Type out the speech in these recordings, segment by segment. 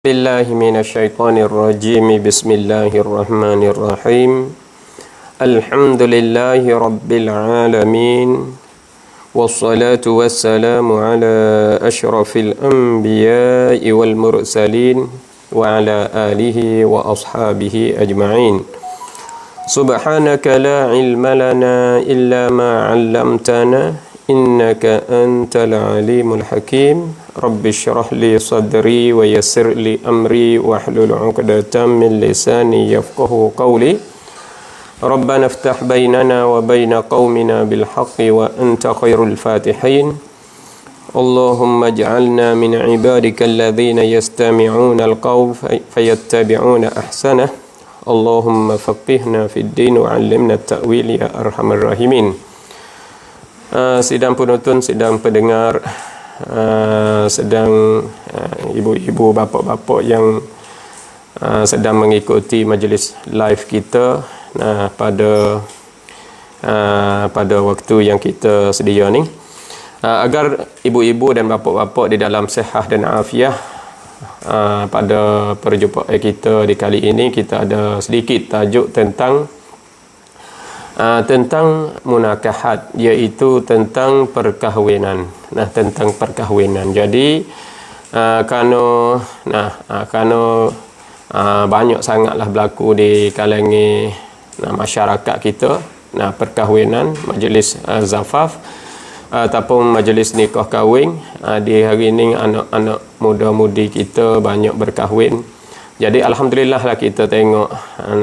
Billahi minasyaitonir rajim. Bismillahirrahmanirrahim. Alhamdulillahi rabbil alamin. Wassalatu wassalamu ala asyrafil anbiya'i wal mursalin wa ala alihi wa ashabihi ajma'in. Subhanaka la ilma lana illa ma 'allamtana innaka antal alimul hakim. Rabbi syrah li sadri wa yassir li amri wahlul 'uqdatam min lisani yafqahu qawli. Rabbana iftah bainana wa baina qaumina bil haqqi wa anta khairul fatihin. Allahumma ij'alna min ibadika alladhina yastami'una al-qawl fayattabi'una ahsanah. Allahumma faqihna fid din wa 'allimna at-ta'wil ya arhamar rahimin. Sidang penonton, sidang pendengar, sedang ibu-ibu, bapa-bapa yang sedang mengikuti majlis live kita pada waktu yang kita sedia ni, agar ibu-ibu dan bapa-bapa di dalam sihat dan afiah. Pada perjumpaan kita di kali ini, kita ada sedikit tajuk tentang munakahat, iaitu tentang perkahwinan. Tentang perkahwinan. Jadi kerana banyak sangatlah berlaku di kalangan masyarakat kita, perkahwinan, majlis zafaf ataupun majlis nikah kahwin. Di hari ini anak-anak muda-mudi kita banyak berkahwin. Jadi alhamdulillah lah kita tengok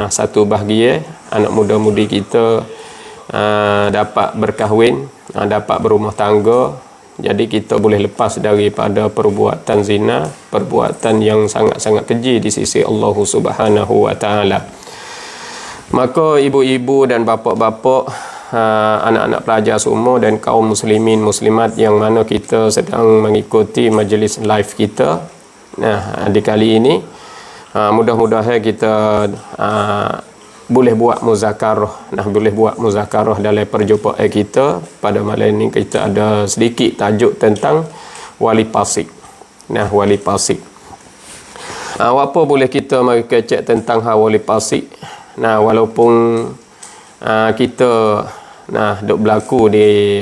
satu bahagia anak muda-mudi kita dapat berkahwin, dapat berumah tangga. Jadi kita boleh lepas daripada perbuatan zina, perbuatan yang sangat-sangat keji di sisi Allah Subhanahu wa taala. Maka ibu-ibu dan bapa-bapa, anak-anak pelajar semua dan kaum muslimin muslimat yang mana kita sedang mengikuti majlis live kita di kali ini, mudah-mudahan kita boleh buat muzakarah. Boleh buat muzakarah dalam perjumpaan kita. Pada malam ini kita ada sedikit tajuk tentang wali pasik. Wali pasik. Apa boleh kita mari kecek tentang wali pasik? Walaupun kita duk berlaku di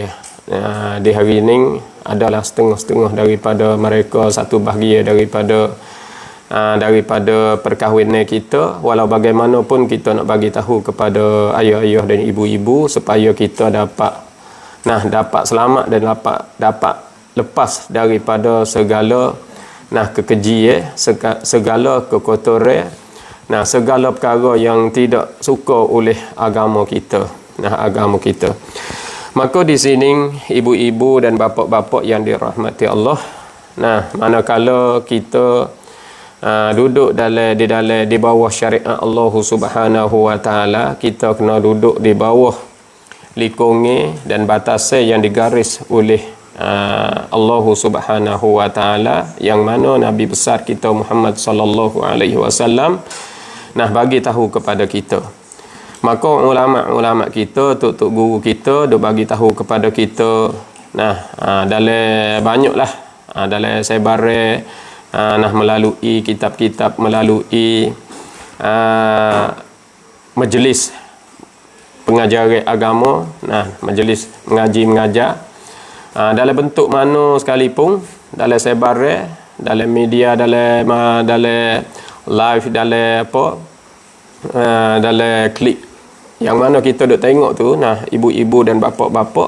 hari ini adalah setengah-setengah daripada mereka, satu bahagia daripada perkahwinan kita. Walau bagaimanapun kita nak bagi tahu kepada ayah-ayah dan ibu-ibu supaya kita dapat selamat dan dapat lepas daripada segala kekejian, segala kekotoran, segala perkara yang tidak suka oleh agama kita. Maka di sini ibu-ibu dan bapa-bapa yang dirahmati Allah, manakala kita duduk di bawah syariat Allah Subhanahu wa taala, kita kena duduk di bawah likungan dan batasan yang digaris oleh Allah Subhanahu wa taala, yang mana Nabi besar kita Muhammad sallallahu alaihi wasallam bagi tahu kepada kita. Maka ulama-ulama kita, tok-tok guru kita dok bagi tahu kepada kita dalam banyaklah dalam sebaran melalui kitab-kitab, melalui majlis pengajaran agama, majlis mengaji-mengajar, dalam bentuk mana sekalipun, dalam sebaran, dalam media, dalam live, dalam dalam klip yang mana kita duk tengok tu, ibu-ibu dan bapa-bapa,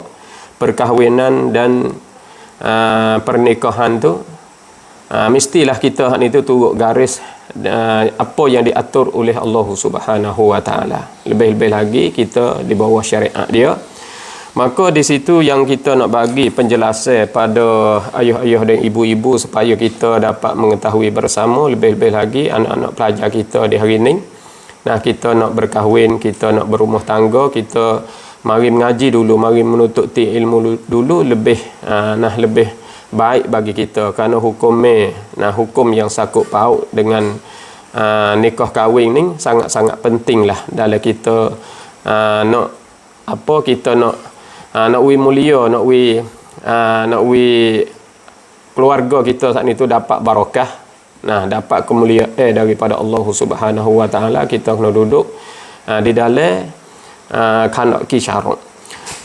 perkahwinan dan pernikahan tu, mestilah kita itu turut garis apa yang diatur oleh Allah Subhanahu wa taala. Lebih-lebih lagi kita di bawah syariat dia. Maka di situ yang kita nak bagi penjelasan pada ayah-ayah dan ibu-ibu supaya kita dapat mengetahui bersama, lebih-lebih lagi anak-anak pelajar kita di hari ini. Kita nak berkahwin, kita nak berumah tangga, kita mari mengaji dulu, mari menuntut ilmu dulu, lebih baik bagi kita, kerana hukum yang sakut paut dengan nikah kahwin ni sangat-sangat penting lah dalam kita kita nak mulia, nak keluarga kita saat ni tu dapat barakah, nah dapat kemuliaan daripada Allah Subhanahu wa taala, kita kena duduk di dalam kandak ki syarak.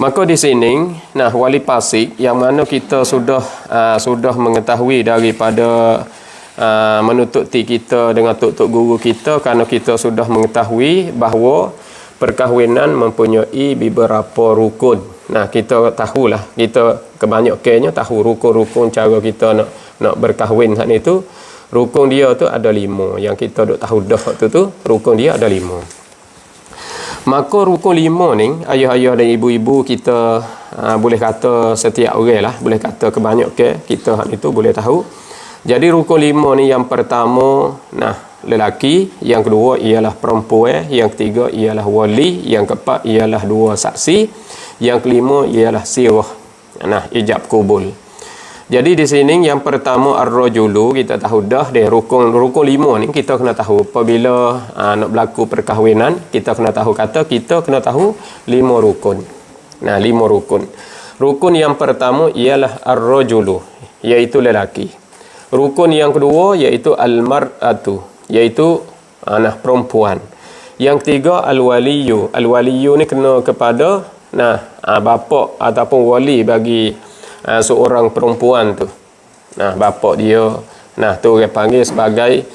Maka di sini nah wali fasik yang mana kita sudah mengetahui daripada menututi kita dengan tok-tok guru kita, kerana kita sudah mengetahui bahawa perkahwinan mempunyai beberapa rukun. Nah, kita tahulah, kita kebanyakannya tahu rukun-rukun cara kita nak berkahwin hak itu. Rukun dia tu ada 5. Yang kita duk tahu dah tu rukun dia ada 5. Maka rukun 5 ni ayah-ayah dan ibu-ibu kita boleh kata setiap orang lah, boleh kata kebanyakan kita hak itu boleh tahu. Jadi rukun 5 ni yang pertama nah lelaki, yang kedua ialah perempuan, yang ketiga ialah wali, yang keempat ialah 2 saksi, yang kelima ialah sirah. Nah, ijab kubul. Jadi di sini yang pertama ar-rajulu, kita tahu dah deh rukun 5 ni kita kena tahu apabila nak berlaku perkahwinan, kita kena tahu kita kena tahu 5 rukun. Nah, 5 rukun. Rukun yang pertama ialah ar-rajulu, iaitu lelaki. Rukun yang kedua iaitu al-mar'atu, iaitu anak perempuan. Yang ketiga al-waliyu. Al-waliyu ni kena kepada bapa ataupun wali bagi seorang perempuan tu. Nah, bapa dia, nah tu orang panggil sebagai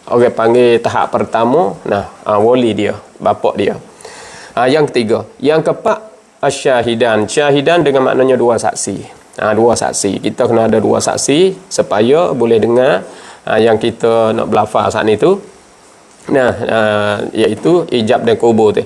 orang panggil tahap pertama, wali dia, bapa dia. Yang ketiga, yang keempat asyahidan. Syahidan dengan maknanya 2 saksi. 2 saksi. Kita kena ada 2 saksi supaya boleh dengar yang kita nak berlafaz saat itu. Nah, iaitu ijab dan kubur tu.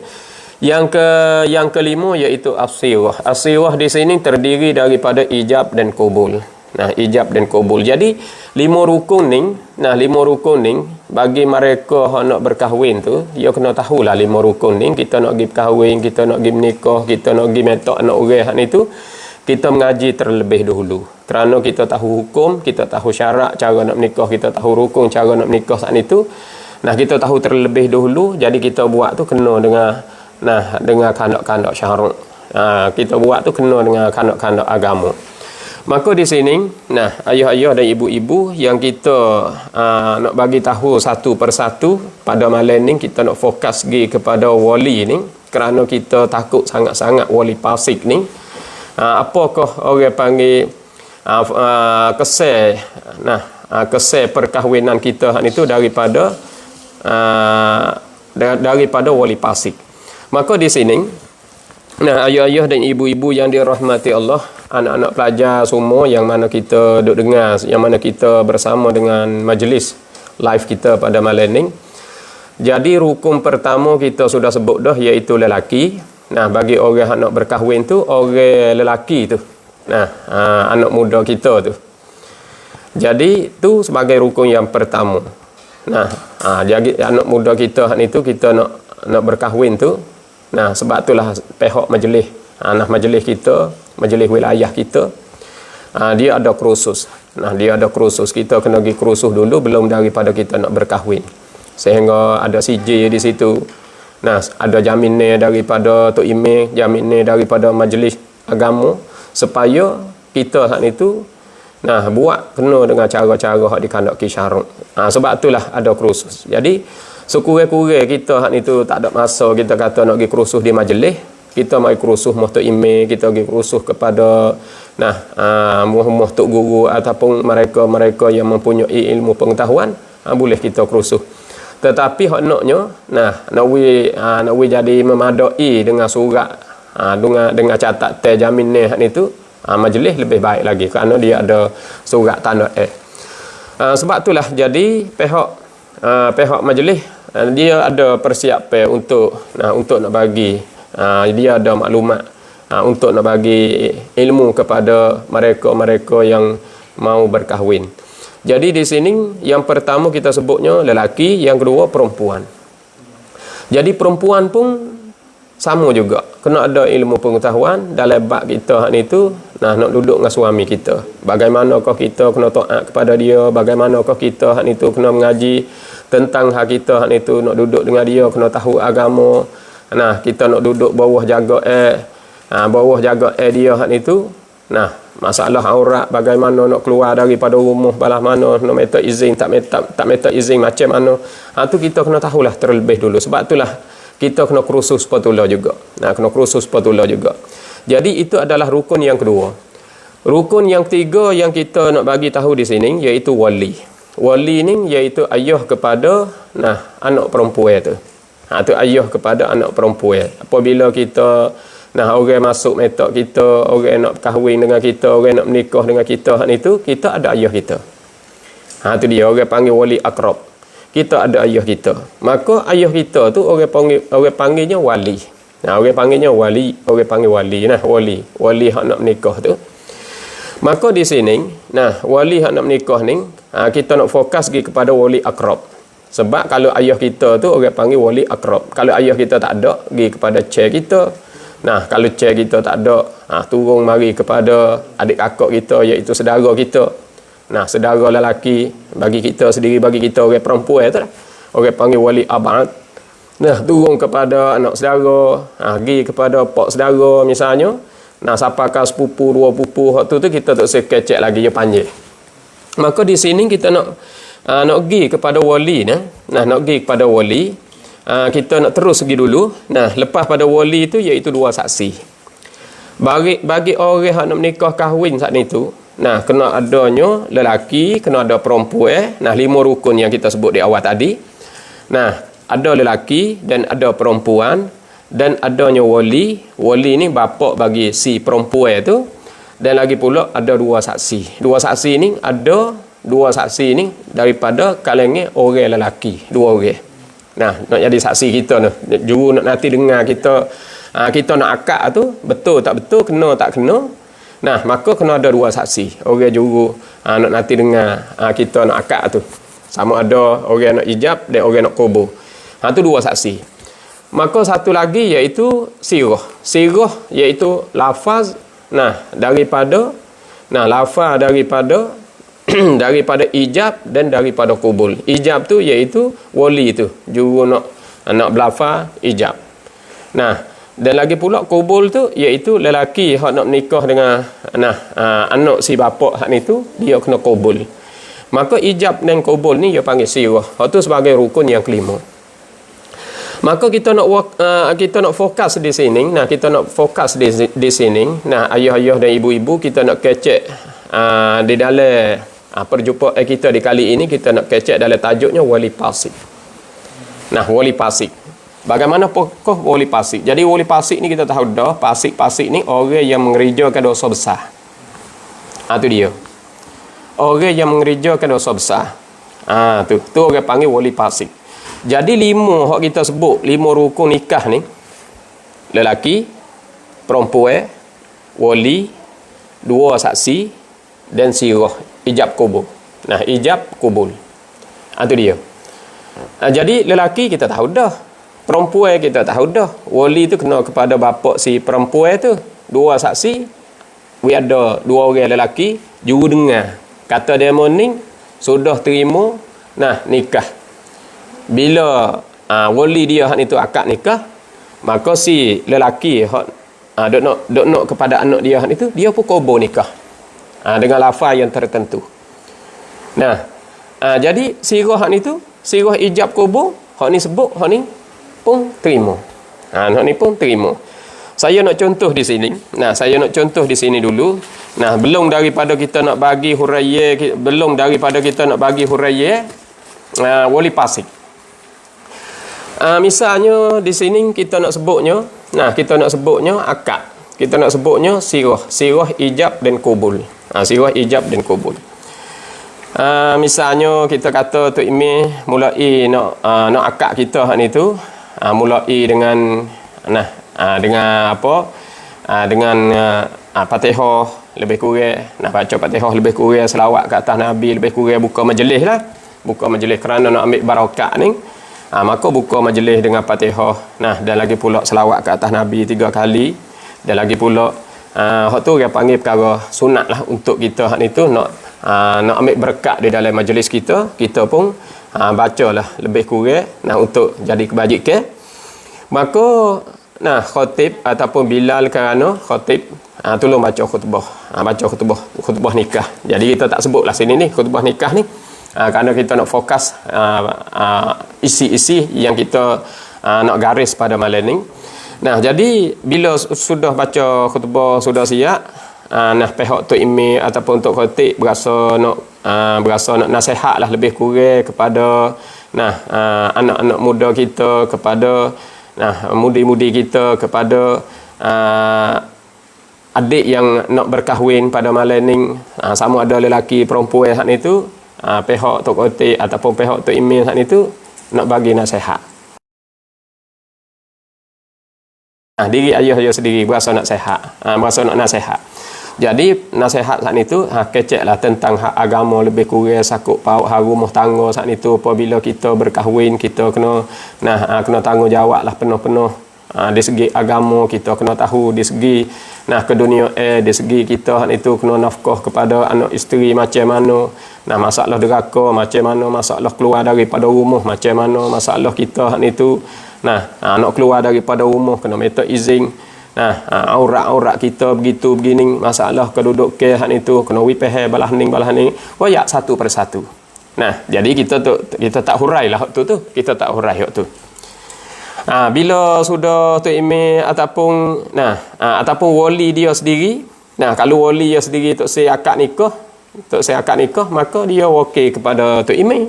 Yang kelima iaitu as-sirah. As-sirah di sini terdiri daripada ijab dan kubul. Nah, ijab dan kubul. Jadi 5 rukun ni, 5 rukun ni bagi mereka nak berkahwin tu, dia kena tahulah 5 rukun ni. Kita nak pergi berkahwin, kita nak pergi menikah, kita nak pergi metok anak orang hak itu, kita mengaji terlebih dahulu. Kerana kita tahu hukum, kita tahu syarat cara nak menikah, kita tahu rukun cara nak menikah saat itu. Nah, kita tahu terlebih dahulu, jadi kita buat tu kena dengan kandak-kandak syarak. Kita buat tu kena dengan kandak-kandak agama. Maka di sini, ayah-ayah dan ibu-ibu yang kita nak bagi tahu satu persatu pada malam ni, kita nak fokus pergi kepada wali ni, kerana kita takut sangat-sangat wali fasik ni. Apakah orang panggil kesal perkahwinan kita itu daripada wali fasik. Maka di sini ayah-ayah dan ibu-ibu yang dirahmati Allah, anak-anak pelajar semua yang mana kita duduk dengar, yang mana kita bersama dengan majlis live kita pada malam ini. Jadi rukun pertama kita sudah sebut dah, iaitu lelaki. Nah, bagi orang yang nak berkahwin tu, orang lelaki tu. Anak muda kita tu. Jadi tu sebagai rukun yang pertama. Jadi anak muda kita itu kita nak berkahwin tu. Nah, sebab itulah pihak majlis, majlis kita, majlis wilayah kita, dia ada kursus. Dia ada kursus. Kita kena pergi kursus dulu belum daripada kita nak berkahwin. Sehingga ada CJ di situ. Nah, ada jaminan daripada Tok Imam, jaminan daripada majlis agama, supaya kita saat itu buat kena dengan cara-cara hak dikandaki syarak. Sebab itulah ada kursus. Jadi sekurang-kurang kita hak itu tak ada masa kita kata nak pergi kursus di majlis, kita mai kursus Tok Imam, kita pergi kursus kepada muh tok guru ataupun mereka yang mempunyai ilmu pengetahuan, boleh kita kursus. Tetapi hak naknya nak jadi memadai dengan surat, dengan catat jaminan hak itu, majlis lebih baik lagi kerana dia ada surat tanda sebab itulah jadi pihak majlis dia ada persiapan untuk nak bagi, dia ada maklumat untuk nak bagi ilmu kepada mereka yang mau berkahwin. Jadi di sini yang pertama kita sebutnya lelaki, yang kedua perempuan. Jadi perempuan pun sama juga, kena ada ilmu pengetahuan dalam bab kita hak itu, nak duduk dengan suami kita. Bagaimanakah kita kena taat kepada dia, bagaimanakah kita hak itu kena mengaji tentang hak kita hak itu, nak duduk dengan dia kena tahu agama. Kita nak duduk bawah jaga dia hak itu. masalah aurat, bagaimana nak keluar daripada rumah balah mana, nak minta izin tak minta izin macam mana. Tu kita kena tahulah terlebih dulu. Sebab itulah kita kena kursus patula juga. Kena kursus patula juga. Jadi itu adalah rukun yang kedua. Rukun yang ketiga yang kita nak bagi tahu di sini iaitu wali. Wali ni iaitu ayah kepada anak perempuan tu. Tu ayah kepada anak perempuan. Apabila kita orang masuk metak kita, orang nak kahwin dengan kita, orang nak menikah dengan kita, itu kita ada ayah kita. Tu dia orang panggil wali akrab. Kita ada ayah kita. Maka ayah kita tu orang panggilnya wali. Orang panggilnya wali, orang panggil wali wali hak nak menikah tu. Maka di sini, wali hak nak menikah ni, kita nak fokus pergi kepada wali akrab. Sebab kalau ayah kita tu orang panggil wali akrab. Kalau ayah kita tak ada, pergi kepada chair kita. Kalau chair kita tak ada, turun mari kepada adik kakak kita iaitu saudara kita. Saudara lelaki bagi kita sendiri, bagi kita orang perempuan tu lah. Orang panggil wali abad. Turun kepada anak saudara, pergi kepada pak saudara misalnya. Siapakah sepupu, dua pupu, tu kita tak sekecek lagi dia panggil. Maka di sini kita nak pergi kepada wali nak pergi kepada wali. Kita nak terus pergi dulu. Lepas pada wali itu iaitu dua saksi. Bagi orang yang nak menikah kahwin saat itu, kena adanya lelaki, kena ada perempuan. 5 rukun yang kita sebut di awal tadi. Ada lelaki dan ada perempuan dan adanya wali. Wali ni bapa bagi si perempuan tu. Dan lagi pula ada dua saksi. Dua saksi ni ada dua saksi ni daripada kalangan orang lelaki, 2 orang. Nak jadi saksi kita ni. Juru nak nanti dengar kita nak akad tu betul tak betul, kena tak kena. Maka kena ada 2 saksi. Orang juru nak nanti dengar kita nak akad tu. Sama ada orang nak ijab dan orang nak kubur. Tu 2 saksi. Maka satu lagi iaitu sirah. Sirah iaitu lafaz daripada lafaz daripada daripada ijab dan daripada kubul. Ijab tu iaitu wali tu, juru nak berlafaz ijab. Dan lagi pula kubul tu iaitu lelaki hak nak menikah dengan anak si bapa hak ni tu, dia kena kubul. Maka ijab dan kubul ni dia panggil sirah. Hak tu sebagai rukun yang kelima. Maka kita nak fokus di sini. Kita nak fokus di sini. Ayah-ayah dan ibu-ibu kita nak kecek di dalam perjumpaan kita di kali ini, kita nak kecek dalam tajuknya wali fasik. Wali fasik. Bagaimana pokok wali fasik? Jadi wali fasik ni kita tahu dah, fasik ni orang yang mengerjakan dosa besar. Tu dia. Orang yang mengerjakan dosa besar. Tu orang panggil wali fasik. Jadi 5 hak kita sebut, 5 rukun nikah ni, lelaki, perempuan, wali, 2 saksi dan sirah, ijab kubul. Ijab kubul. Itu dia. Jadi lelaki kita tahu dah, perempuan kita tahu dah, wali tu kena kepada bapa si perempuan tu, 2 saksi, ada 2 orang lelaki, juru dengar. Kata dia ni sudah terima nikah. Bila wali dia hak itu akad nikah, maka si lelaki hak dok nak kepada anak dia hak itu, dia pun kubur nikah dengan lafaz yang tertentu. Jadi sirah hak itu, sirah ijab kubur, hak ni sebut, hak ni pun terima. Hak ni pun terima. Saya nak contoh di sini. Saya nak contoh di sini dulu. Belum daripada kita nak bagi huraiya, wali fasik. Misalnya di sini kita nak sebutnya, akad. Kita nak sebutnya sirah ijab dan kubul. Sirah ijab dan kubul. Misalnya kita kata Tok Imi mulai nak akad kita hak ni tu, mulai dengan dengan apa? Dengan Fatihah lebih kurang, baca Fatihah lebih kurang, selawat ke atas Nabi lebih kurang, buka majlis lah. Buka majlis kerana nak ambil barakat ni. Maka buka majlis dengan Fatihah. Dan lagi pula selawat ke atas Nabi 3 kali. Dan lagi pula hak tu dia panggil perkara sunat lah untuk kita hak ni tu nak ambil berkat di dalam majlis kita. Kita pun bacalah lebih kurang untuk jadi kebajikan. Maka nah khatib ataupun Bilal kerana khatib tolong baca khutbah. Baca khutbah nikah. Jadi kita tak sebutlah sini ni khutbah nikah ni. Kerana kita nak fokus isi-isi yang kita nak garis pada malam ni. Nah, jadi bila sudah baca khutbah sudah siap, nah pihak Tok Imam ataupun Tok Khatib berasa nak nasihat lah lebih kurang kepada anak-anak muda kita, kepada mudi-mudi kita, kepada adik yang nak berkahwin pada malam ni, sama ada lelaki perempuan saat itu, pihak Tok Khatib ataupun pihak Tok Imam saat itu nak bagi nasihat. Diri ayah sendiri berasa nak sehat, berasa nak nasihat. Jadi nasihat saat itu keceklah tentang hak agama lebih kurang sakut paut hak rumah tangga saat itu. Apabila kita berkahwin, kita kena tanggungjawab lah penuh-penuh. Di segi agama kita kena tahu, di segi ke dunia di segi kita saat itu kena nafkah kepada anak isteri macam mana. Masalah deraka macam mana, masalah keluar daripada rumah macam mana, masalah kita saat itu. Nak keluar daripada rumah kena minta izin. Aurat-aurat kita begitu begini, masalah kedudukan hak itu kena wipeh balah ni royak satu persatu. Jadi kita tak hurailah hak tu kita tak hurai hak tu. Bila sudah Tok Imam ataupun wali dia sendiri, kalau wali dia sendiri tok saya akad nikah, maka dia wakil kepada Tok Imam.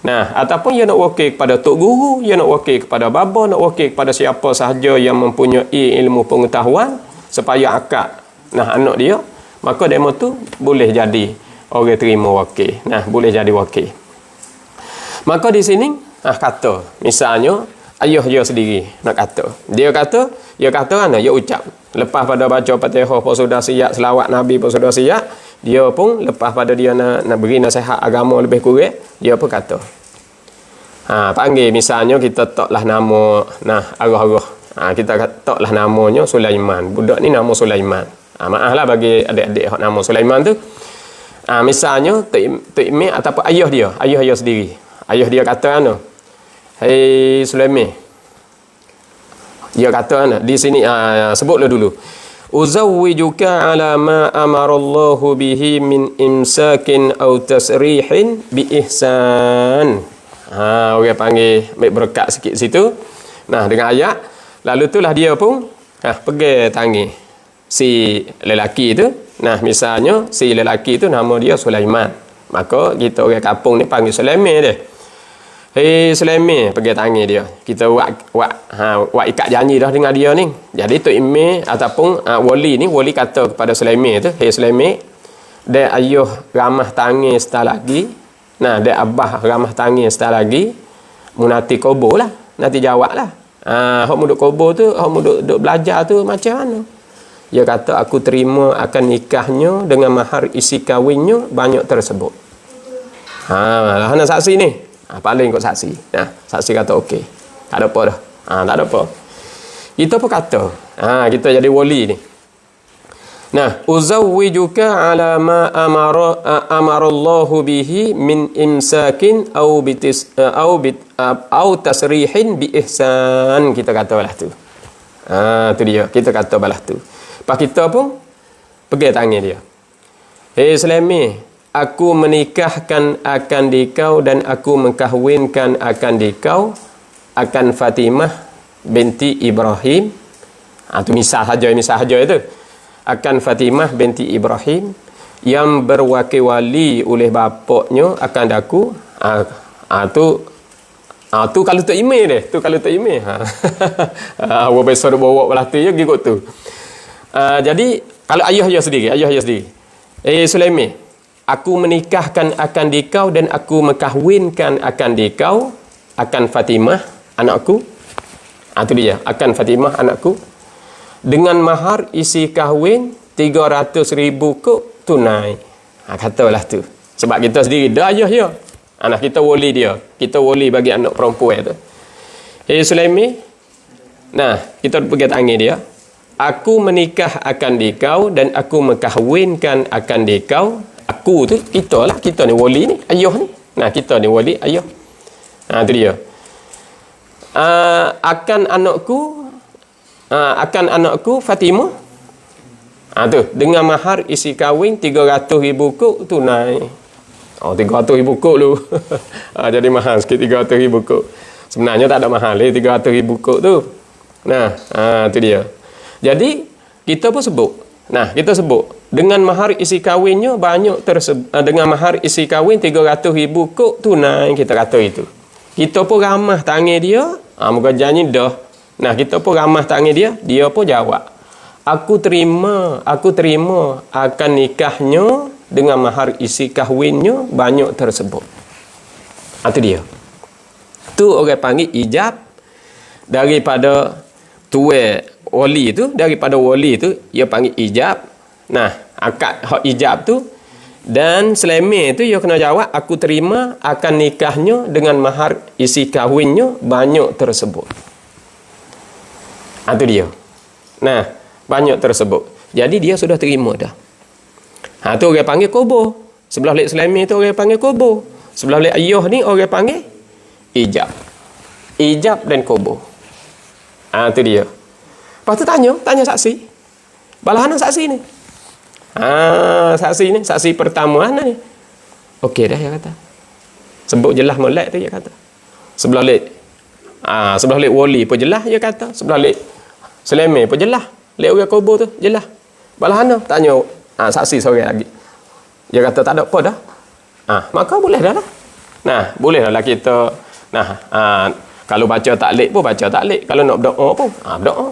Ataupun ia nak wakil kepada tok guru, ia nak wakil kepada baba, nak wakil kepada siapa sahaja yang mempunyai ilmu pengetahuan supaya akad anak dia, maka demo tu boleh jadi orang terima wakil. Boleh jadi wakil. Maka di sini kata misalnya ayah dia sendiri nak kata. Dia kata dia ucap lepas pada baca Fatihah pun sudah siap, selawat Nabi pun sudah siap, dia pun lepas pada dia nak beri nasihat agama lebih kurang, dia pun kata panggil misalnya kita taklah nama arwah-arwah, kita taklah namanya Sulaiman, budak ni nama Sulaiman. Maaflah bagi adik-adik hak nama Sulaiman tu. Misalnya Tok Imam ataupun ayah dia sendiri, ayah dia kata hei Sulaiman, dia kata di sini sebutlah dulu, uzawwijuka ala ma amarallahu bihi min imsakin aw tasrihin bi ihsan. Orang panggil ambil berkat sikit situ. Dengan ayat lalu itulah dia pun pegang tangan si lelaki tu. Misalnya si lelaki tu nama dia Sulaiman, maka kita orang kampung ni panggil Sulaiman dia. Hei Sulaiman, pegang tangan dia. Kita buat ikat janji dah dengan dia ni. Jadi Tok Imam ataupun wali kata kepada Sulaiman tu, hei Sulaiman, dia ayuh ramah tangan setelah lagi. Dia abah ramah tangan setelah lagi. Munati kobo lah, nanti jawab lah. Hak muduk kobo tu, hak muduk belajar tu macam mana? Dia kata aku terima akan nikahnya dengan mahar isi kahwinnya banyak tersebut. Lah nak saksi ni. Paling kot saksi. Saksi kata okey. Tak ada apa dah. Tak ada apa. Kita pun kata, kita jadi wali ni. Uzawwijuka ala ma amarallahu bihi min imsakin au tasrihin bi ihsan. Kita kata balah tu. Tu dia. Kita kata balah tu. Lepas kita pun pegang tangan dia. Hei Sulaiman, aku menikahkan akan dikau dan aku mengkahwinkan akan dikau akan Fatimah binti Ibrahim. Tu misal saja itu. Akan Fatimah binti Ibrahim yang berwakil-wali oleh bapaknya akan daku. Tu kalau Tok Imam dia. Tu kalau Tok Imam. Awak besar bawa belah tu je gigot tu. Jadi kalau ayah sendiri. Sulaiman, aku menikahkan akan dikau dan aku mengkahwinkan akan dikau akan Fatimah anakku. Itu dia, akan Fatimah anakku dengan mahar isi kahwin 300,000 kok tunai. Katalah tu. Sebab kita sendiri dah ayah dia. Anak kita wali dia. Kita wali bagi anak perempuan tu. Hei Sulaiman, kita pegang tangan dia. Aku menikah akan dikau dan aku mengkahwinkan akan dikau. Aku tu kita lah, kita ni wali ni, ayah ni. Kita ni wali ayah. Tu dia. Akan anakku akan anakku Fatimah. Tu dengan mahar isi kahwin 300,000 kok tunai. 300,000 kok lu. Jadi mahal sikit 300,000 kok. Sebenarnya tak ada mahal 300,000 kok tu. Nah, tu dia. Jadi kita pun sebut. Nah, kita sebut dengan mahar isi kahwinnya banyak tersebut. Dengan mahar isi kahwin 300,000 kok tunai, kita kata itu. Kita pun ramah tangan dia. Muka janji dah. Nah, kita pun ramah tangan dia. Dia pun jawab, aku terima akan nikahnya dengan mahar isi kahwinnya banyak tersebut. Itu dia. Tu orang panggil ijab daripada tuan wali tu, daripada wali tu dia panggil ijab. Nah, akad hak ijab tu dan selama tu dia kena jawab aku terima akan nikahnya dengan mahar isi kahwinnya banyak tersebut. Itu dia. Nah, banyak tersebut. Jadi dia sudah terima dah. Tu orang panggil kobo. Sebelah lek selami tu orang panggil kobo. Sebelah lek ayah ni orang panggil ijab. Ijab dan kobo. Tu dia. Lepas tu tanya saksi. Balahana saksi ni. Saksi ni, saksi pertama mana ni? Okey dah dia kata. Sebut jelas molek tu dia kata. Sebelah lek wali pun jelas dia kata. Sebelah lek selami pun jelas. Lek orang kobo tu jelas. Balahana tanya saksi seorang lagi. Dia kata tak ada apa dah. Maka boleh dah lah. Nah, boleh dah lah kita. Nah, kalau baca taklid pun baca taklid. Kalau nak berdoa pun berdoa.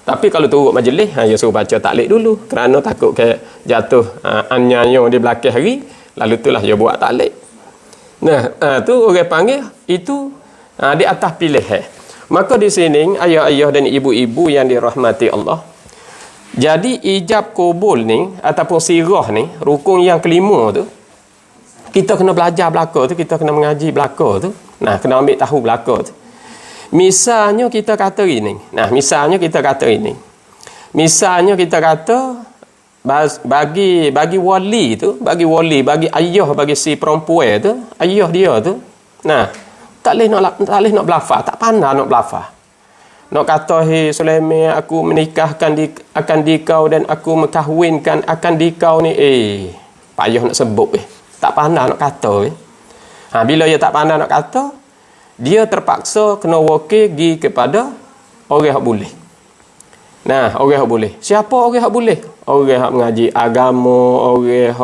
Tapi kalau turut majlis, dia suruh baca taklid dulu. Kerana takut ke jatuh anyanyo di belakang hari. Lalu itulah dia buat taklid. Nah, tu orang panggil itu di atas pilihan. Maka di sini ayah-ayah dan ibu-ibu yang dirahmati Allah. Jadi ijab kubul ni ataupun sirah ni, rukun yang kelima tu, kita kena belajar belaka tu, kita kena mengaji belaka tu. Nah, kena ambil tahu belaka tu. Misalnya kita kata ini. Nah, misalnya kita kata ini. Misalnya kita kata bagi wali tu, bagi ayah bagi si perempuan tu, ayah dia tu. Nah, tak boleh nak belafaz, tak pandai nak belafaz. Nak kata Sulaiman aku menikahkan akan dikau dan aku mengkahwinkan akan dikau ni payah nak sebut tak pandai nak kata bila dia tak pandai nak kata dia terpaksa kena wakil pergi kepada orang yang boleh. Nah, orang yang boleh. Siapa orang yang boleh? Orang yang mengaji agama, orang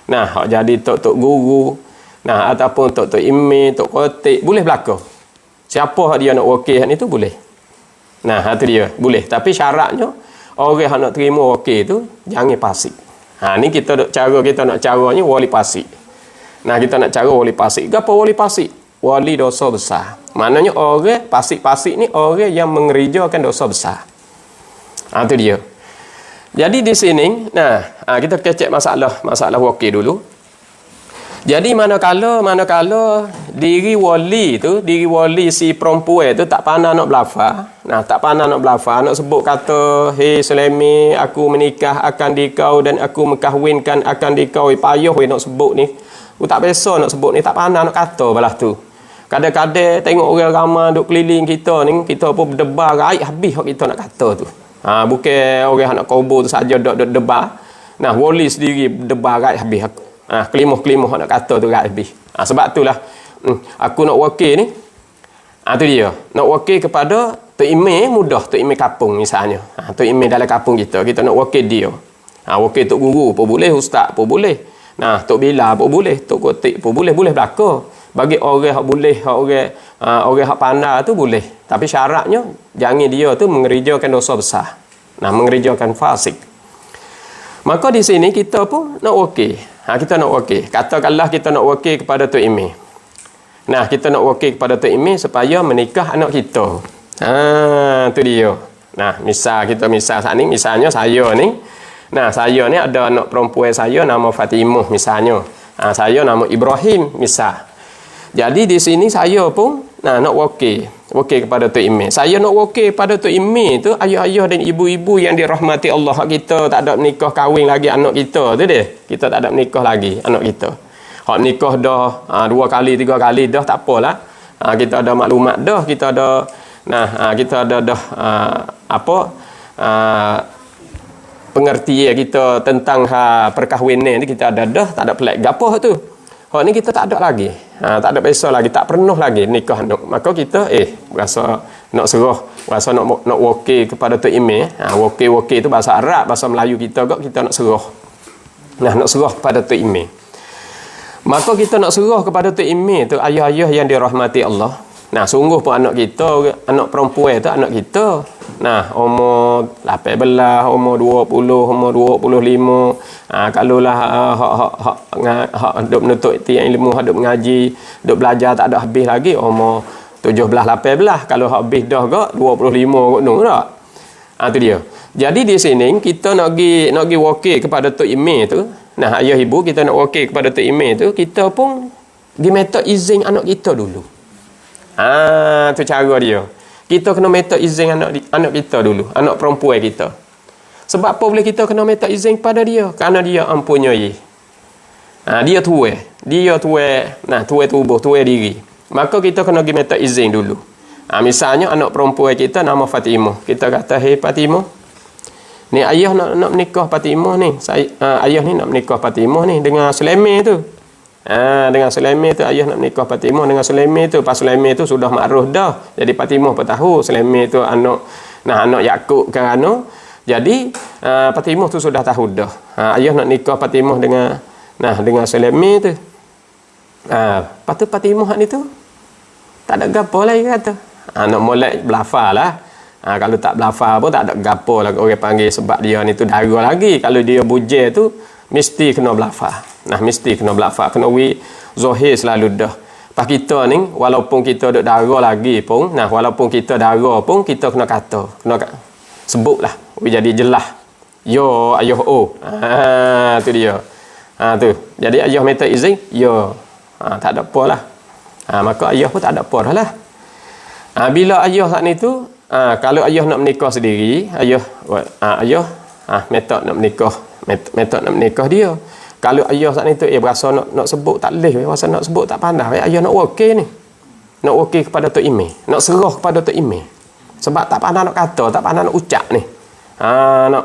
yang hak jadi tok guru, ataupun tok imam, tok khotik, boleh berlaku. Siapa dia nak wakil ni tu boleh. Nah, itu dia. Boleh. Tapi syaratnya, orang yang nak terima wakil tu, jangan pasik. Ni kita nak caranya wali pasik. Nah, kita nak cara wali pasik. Apa wali pasik? Wali dosa besar. Maknanya orang pasik-pasik ni, orang yang mengerjakan dosa besar. Itu dia. Jadi di sini, kita kecek masalah wakil dulu. Jadi manakala diri wali si perempuan tu tak pandai nak belafaz. Tak pandai nak belafaz, nak sebut kata, "Hei Sulaiman, aku menikah akan dikau dan aku mengkahwinkan akan dikau." Payah nak sebut ni. Tak biasa nak sebut ni, tak pandai nak kata balas tu. Kadang-kadang tengok orang ramai duk keliling kita ni, kita pun berdebar raih habis hak kita nak kata tu. Bukan orang nak kobo tu saja duk debar. Wali sendiri berdebar raih habis aku. Kelimah-kelimah nak kata tu kat habis. Sebab itulah aku nak wakil ni. Tu dia. Nak wakil kepada Tok Imam mudah, Tok Imam kampung misalnya. Tok Imam dalam kampung kita nak wakil dia. Wakil Tok Guru pun boleh, ustaz pun boleh. Tok Bila pun boleh, Tok Kotik pun boleh berlaku. Bagi orang yang boleh, orang yang pandai tu boleh. Tapi syaratnya jangan dia tu mengerjakan dosa besar. Mengerjakan fasik. Maka di sini kita pun nak wakil. Kita nak wakil. Katakanlah kita nak wakil kepada Tok Imam. Kita nak wakil kepada Tok Imam supaya menikah anak kita. Tu dia. Misal saat ni, misalnya saya ni. Saya ni ada anak perempuan saya nama Fatimah misalnya. Saya nama Ibrahim misal. Jadi di sini saya pun nak wakil kepada Tok Imam. Saya nak wakil pada Tok Imam tu, ayah-ayah dan ibu-ibu yang dirahmati Allah. Kita tak ada menikah kahwin lagi anak kita tu dia. Kita tak ada menikah lagi anak kita. Hak nikah dah 2 kali 3 kali dah tak apalah. Kita ada maklumat dah, kita ada dah pengertian kita tentang perkahwinan ni kita ada dah, tak ada pelik gapoh tu. Hak ni kita tak ada lagi. Tak ada biasa lagi, tak pernah lagi nikah nak. Maka kita rasa nak serah, rasa nak wakil kepada Tok Imam. Wakil tu bahasa Arab, bahasa Melayu kita kok kita nak serah. Nah, nak serah kepada Tok Imam. Maka kita nak serah kepada Tok Imam tu ayah-ayah yang dirahmati Allah. Nah, sungguh pun anak kita, anak perempuan tu anak kita. Nah, umur 18, umur 20, umur 25. Kalau lah hak duk menuntut ilmu, hak duk mengaji, duk belajar tak ada habis lagi, umur 17, 18. Kalau hak habis dah ke 25 kot tu tak. Tu dia. Jadi di sini kita nak pergi wakil kepada Tok Imam tu. Nah, ayah ibu kita nak wakil kepada Tok Imam tu, kita pun diminta izin anak kita dulu. Tu cara dia. Kita kena minta izin anak kita dulu, anak perempuan kita. Sebab apa boleh kita kena minta izin pada dia? Kerana dia mempunyai. Dia tua. Nah, tua tubuh, tua diri. Maka kita kena pergi minta izin dulu. Misalnya anak perempuan kita nama Fatimah. Kita kata, "Hei Fatimah, ni ayah nak menikah Fatimah ni. Ayah ni nak menikah Fatimah ni dengan Sulaiman tu." Dengan Sulaiman tu ayah nak menikah Fatimah dengan Sulaiman tu. Pas Sulaiman tu sudah makruf dah. Jadi Fatimah pun tahu Sulaiman tu anak Yakub kan anu. Jadi Fatimah tu sudah tahu dah. Ayah nak nikah Fatimah dengan Sulaiman tu. Lepas tu Fatimah ni tu tak ada gapo lagi kata. Nak molek belafal lah. Kalau tak belafal pun tak ada gapo lah orang panggil, sebab dia ni tu dara lagi. Kalau dia bujel tu mesti kena belafal. Mesti kena belafal, kena zahir selalu dah. Pas kita ni walaupun kita duk dara lagi pun, walaupun kita dara pun kita kena kata, sebutlah, jadi jelas. Yo ayah tu dia. Tu. Jadi ayah minta izin, yo. Tak ada apa lah. Maka ayah pun tak ada apa dah lah. Bila ayah saat ni tu, kalau ayah nak menikah sendiri, ayah minta nak menikah dia. Kalau ayah saat ni tu berasa nak sebut tak leh, berasa nak sebut tak pandai, ayah nak wakil ni. Nak wakil kepada Tok Imam, nak serah kepada Tok Imam. Sebab tak pandai nak kata, tak pandai nak ucap ni.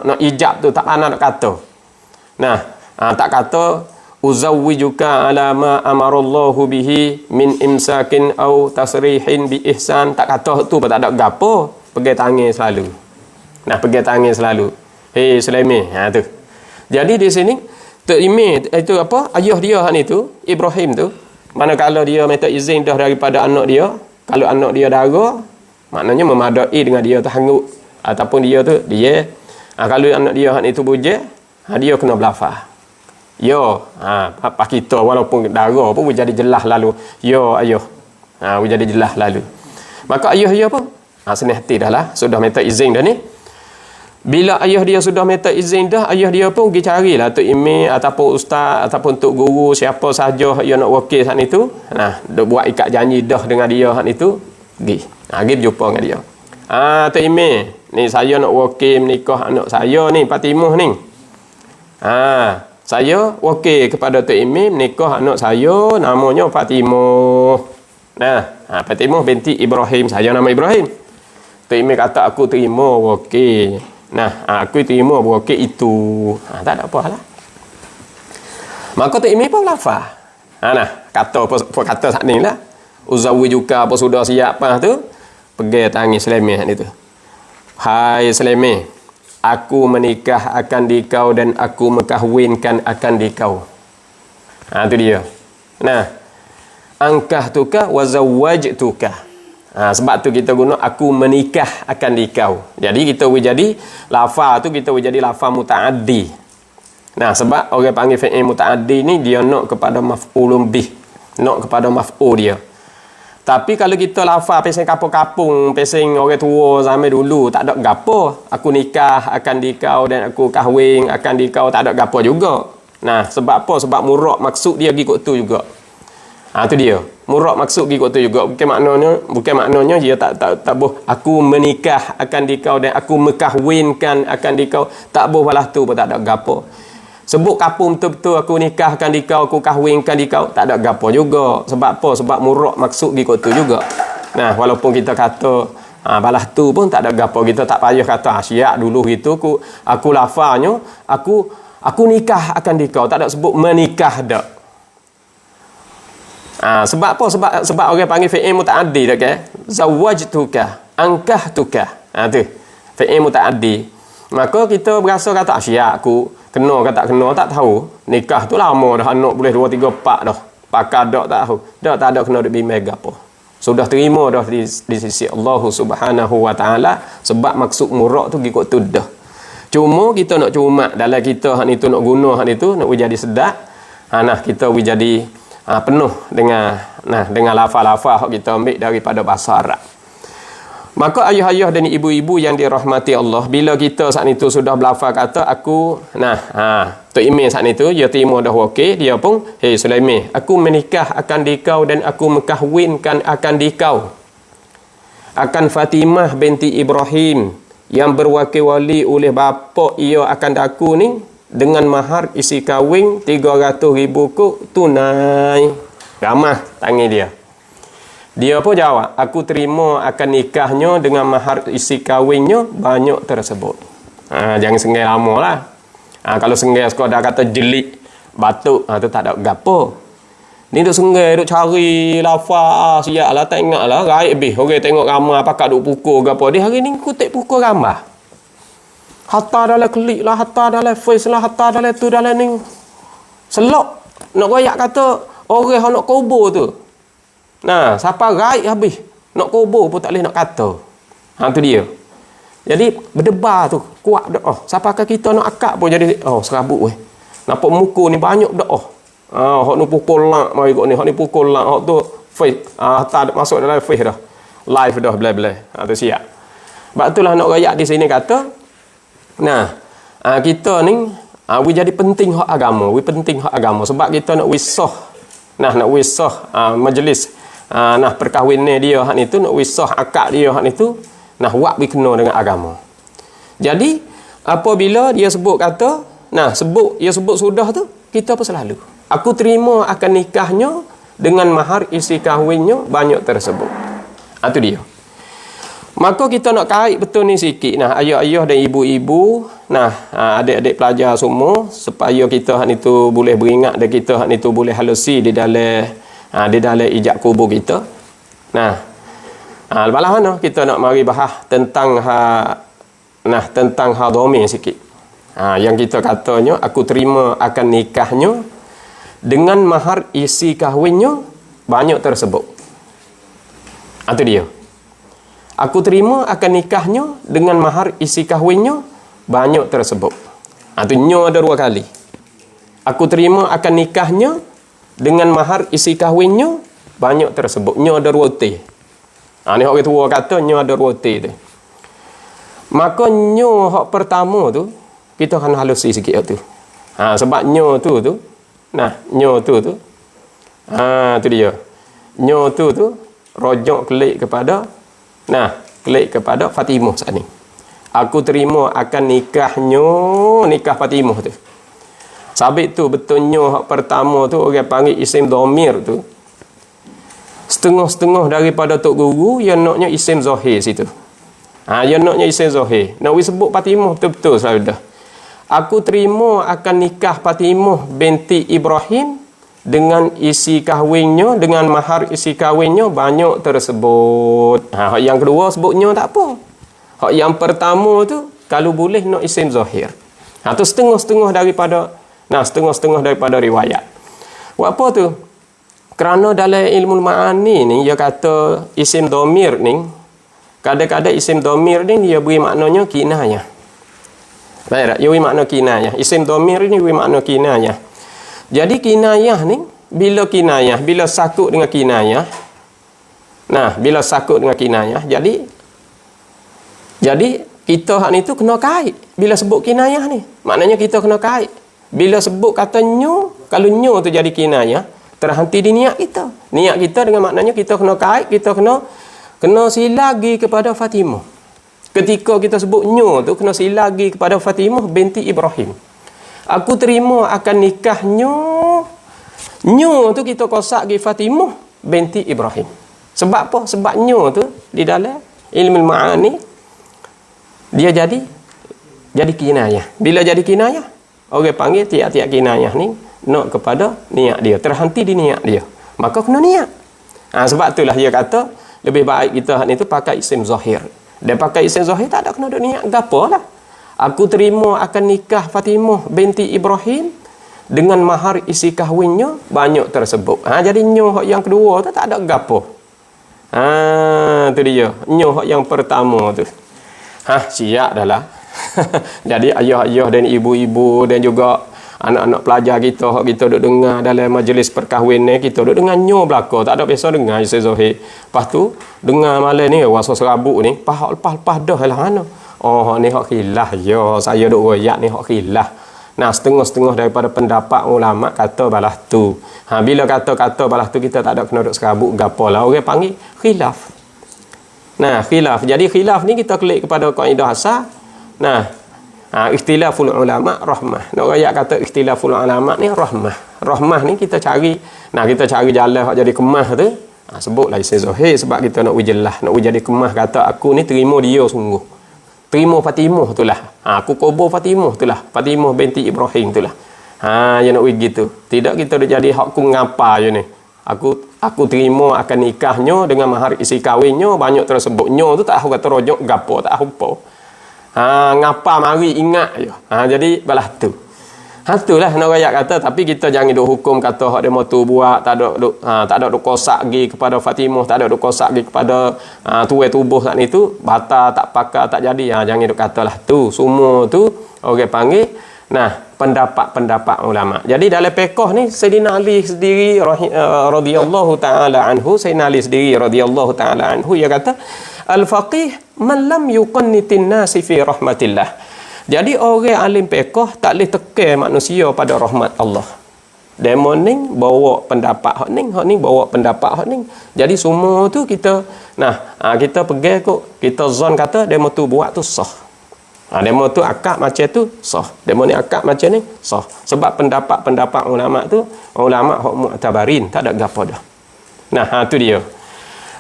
Nak ijab tu tak pandai nak kata. Tak kata uzawwijuka ala ma amarallahu bihi min imsakin au tasrihin bi ihsan, tak kata tu pun tak ada gapo, pegang tangan selalu. Pegang tangan selalu. Hei Sulaiman, tu. Jadi di sini Tok Imam itu apa? Ayah dia ni tu, Ibrahim tu, manakala dia minta izin dah daripada anak dia, kalau anak dia dara, maknanya memadai dengan dia tu hanggut, ataupun dia tu dia. Kalau anak dia ni tu bujel, dia kena belafal. Yo, apa kita walaupun dara pun jadi jelas lalu. Yo ayah. Jadi jelas lalu. Maka ayah dia pun senang hati dah lah, sudah minta izin dah ni. Bila ayah dia sudah minta izin dah, ayah dia pun pergi carilah Tok Imam ataupun ustaz ataupun tok guru, siapa sahaja yang nak wakil saat itu. Dia buat ikat janji dah dengan dia saat itu, pergi. Pergi berjumpa dengan dia. Tok Imam, ni saya nak wakil menikah anak saya ni, Fatimah ni. Saya wakil kepada Tok Imam menikah anak saya, namanya Fatimah. Fatimah binti Ibrahim, saya nama Ibrahim. Tok Imam kata aku terima wakil. Aku terima wakil itu. Tak ada apa lah. Maka Tok Imam pun lafaz. Kata saat ni lah. Uzawwijuka apa sudah siap apa tu. Pegang tangan Sulaiman ni tu. Hai Sulaiman, aku menikah akan dikau dan aku mengkahwinkan akan dikau. Tu dia. Angkahtuka wa zawwajtuka. Sebab tu kita guna aku menikah akan dikau. Jadi kita boleh jadi lafaz tu kita boleh jadi lafaz muta'addi. Sebab orang panggil fi'il muta'addi ni dia nak kepada maf'ulun bih, nak kepada maf'ul dia. Tapi kalau kita lafaz pesing kapung-kapung, pesing orang tua zaman dulu, tak ada gapo. Aku nikah akan dikau dan aku kahwin akan dikau, tak ada gapo juga. Sebab apa? Sebab murak maksud dia pergi kot tu juga. Tu dia. Murak maksud pergi kot tu juga. Bukan maknanya dia tak boh aku menikah akan dikau dan aku mekahwinkan akan dikau. Tak boh balah tu pun tak ada gapo. Sebut kapung betul-betul aku nikah akan dikau, aku kahwinkan dikau, tak ada gapo juga. Sebab apa? Sebab murak maksud pergi kot tu juga. Walaupun kita kata Balas tu pun tak ada gapo, kita tak payah kata syiak dulu itu aku lafaznya aku nikah akan dikau, tak ada sebut menikah dak. Sebab apa? Sebab orang panggil fi'il muta'addi dak ke? Zawajtuka, ankahtuka. Tu fi'il muta'addi. Maka kita berasa kata syiak aku kena ke tak kena tak tahu. Nikah tu lama dah, anak boleh 2 3 4 dah. Pakar dak tak tahu. Dak tak ada kena dak bimai gapo. Sudah terima dah di sisi Allah Subhanahu wa taala, sebab maksud murad tu ikut tu dah. Cuma kita nak cuma dalam kita hak itu nak guna hak itu nak jadi sedap. Kita jadi penuh dengan lafaz-lafaz hak kita ambil daripada bahasa Arab. Maka ayah-ayah dan ibu-ibu yang dirahmati Allah, bila kita saat itu sudah berlafaz kata aku Tok Imin saat itu dia terima dah okey, dia pun hey Sulaiman, aku menikah akan dikau dan aku mengkahwinkan akan dikau akan Fatimah binti Ibrahim yang berwakil-wali oleh bapa ia akan aku ni dengan mahar isi kahwin 300,000 kok tunai. Ramah tangi dia. Dia pun jawab, aku terima akan nikahnya dengan mahar isi kahwinnya banyak tersebut. Jangan sengai lama lah. Kalau sengai sekadar kata jelik batuk, tu tak ada gapo. Ni duk sengai, duk cari lafaz, siap lah, tak ingat lah. Raib habis. Orang tengok ramah, pakak duk pukul gapo. Dia hari ni kutip pukul ramah. Hatta dalam klik lah, hatta dalam face lah, hatta dalam tu dalam ni. Selok. Nak royak kata, orang yang nak kubur tu. Siapa raib habis. Nak kubur pun tak boleh nak kata. Tu dia. Jadi, berdebar tu. Kuat dah. Siapakah kita nak akak pun jadi, serabut weh. Nampak muka ni banyak dah. Hak ni pukul lak mari kok ni. Hak ni pukul lak. Hak tu face. Hatta masuk dalam face dah. Live dah belai-belai. Tu siap. Sebab itulah nak rakyat di sini kata, kita ni, we jadi penting hak agama. We penting hak agama. Sebab kita nak wisah. Nak wisah majlis. Perkahwinan dia hak ni tu, nak wisah akad dia hak ni tu, buat we kena dengan agama. Jadi apabila dia sebut kata dia sebut sudah tu, kita pun selalu aku terima akan nikahnya dengan mahar isi kahwinnya banyak tersebut. Itu dia. Maka kita nak kait betul ni sikit ayah-ayah dan ibu-ibu, adik-adik pelajar semua, supaya kita hak ni tu boleh beringat dan kita hak ni tu boleh halusi di dalam ijab kubur kita. Lepas mana kita nak mari bahas tentang tentang dhamir sikit. Yang kita katanya aku terima akan nikahnya dengan mahar isi kahwinnya banyak tersebut. Itu dia. Aku terima akan nikahnya dengan mahar isi kahwinnya banyak tersebut. Itu nya ada 2 kali. Aku terima akan nikahnya dengan mahar isi kahwinnya banyak tersebut. Nya ada 2 T. Ni orang tua kata nya ada 2 T tu. Maka nya hak pertama tu kita akan halusi sikit tu. Sebab nya tu nya tu tu dia. Nya tu rojok klik kepada Fatimah saat ni. Aku terima akan nikah Fatimah tu. Sabit tu betulnya hak pertama tu orang panggil isim dhamir tu. Setengah-setengah daripada tok guru yang naknya isim zahir situ. Yang naknya isim zahir. Nak sebut Fatimah betul-betul sudah. Aku terima akan nikah Fatimah binti Ibrahim dengan isi kahwinnya, dengan mahar isi kahwinnya banyak tersebut. Hak yang kedua sebutnya tak apa. Hak yang pertama tu kalau boleh nak isim zahir. Tu setengah-setengah daripada riwayat. Buat apa tu? Kerana dalam ilmu ma'ani ni dia kata isim dhamir ni kadang-kadang isim dhamir ni dia beri maknanya kinayah. Baik tak? Dia beri makna kinayah. Isim dhamir ni beri makna kinayah. Jadi kinayah ni bila sakut dengan kinayah. Bila sakut dengan kinayah, jadi kita hak ni tu kena kait. Bila sebut kinayah ni, maknanya kita kena kait. Bila sebut kata nyu, kalau nyu tu jadi kinayah, terhenti di niat kita. Niat kita dengan maknanya kita kena kait, kita kena silagi kepada Fatimah. Ketika kita sebut nyu tu kena silagi kepada Fatimah binti Ibrahim. Aku terima akan nikahnya. Nyu tu kita kosak gi Fatimah binti Ibrahim. Sebab apa? Sebab nyu tu di dalam ilmu ma'ani dia jadi kinayah. Bila jadi kinayah, orang panggil tiap-tiap kinayah ni nak kepada niat dia, terhenti di niat dia. Maka kena niat. Sebab itulah dia kata lebih baik kita ni tu pakai isim zahir. Dan pakai isim zahir tak ada kena duk niat gapo lah. Aku terima akan nikah Fatimah binti Ibrahim dengan mahar isi kahwinnya banyak tersebut. Jadi nyoh yang kedua tu tak ada gapo. Tu dia. Nyoh yang pertama tu. Siap dah lah. Jadi ayah-ayah dan ibu-ibu dan juga anak-anak pelajar kita duk dengar dalam majlis perkahwinan kita duk dengar nyoh belaka, tak ada biasa dengar isi zahir. Lepas tu dengar malam ni wasa serabut ni, lepas dah lah ana. Oh ni hak khilaf ya, saya duk royak ni hak khilaf. Nah, setengah-setengah daripada pendapat ulama kata balas tu. Bila kata balas tu kita tak ada kena duk serabut gapo lah. Orang panggil khilaf. Nah, khilaf. Jadi khilaf ni kita klik kepada kaedah asal. Nah, ikhtilaful ulama rahmah. Nak royak kata ikhtilaful ulama ni rahmah. Rahmah ni kita cari. Nah, kita cari jalan hak jadi kemah tu. Sebutlah isim zahir sebab kita nak wijelah, nak jadi kemah kata aku ni terima dia sungguh. Terima Fatimah itulah. Aku kubur Fatimah itulah. Fatimah binti Ibrahim itulah. Yang nak begitu. Tidak kita dah jadi hak ku ngapa je ni. Aku terima akan nikahnya dengan mahar isi kahwinnya banyak tersebut. Nyo tu tak tahu kata rojok gapo, tak tahu apa. Ngapa mari ingat je. Jadi balas tu. Itulah nak rakyat kata, tapi kita jangan duk hukum kata hak demo tu buat tak ada duk kosak gi kepada Fatimah, tak ada duk kosak gi kepada tuai tubuh saat ni tu batal tak pakar tak jadi. Jangan duk katalah tu semua tu orang panggil pendapat-pendapat ulama. Jadi dalam fiqh ni Sayyidina Ali sendiri radhiyallahu taala anhu, Sayyidina Ali sendiri radhiyallahu taala anhu dia kata al-faqih man lam yuqannitin nasi fi rahmatillah. Jadi orang alim fiqh tak boleh tekan manusia pada rahmat Allah. Demo ning bawa pendapat hak ning bawa pendapat hak ning. Jadi semua tu kita kita pegang kok, kita zon kata demo tu buat tu sah. Demo tu akad macam tu sah. Demo ni akad macam ni sah. Sebab pendapat-pendapat ulama tu ulama hak mu'tabarin, tak ada gapo dah. Tu dia.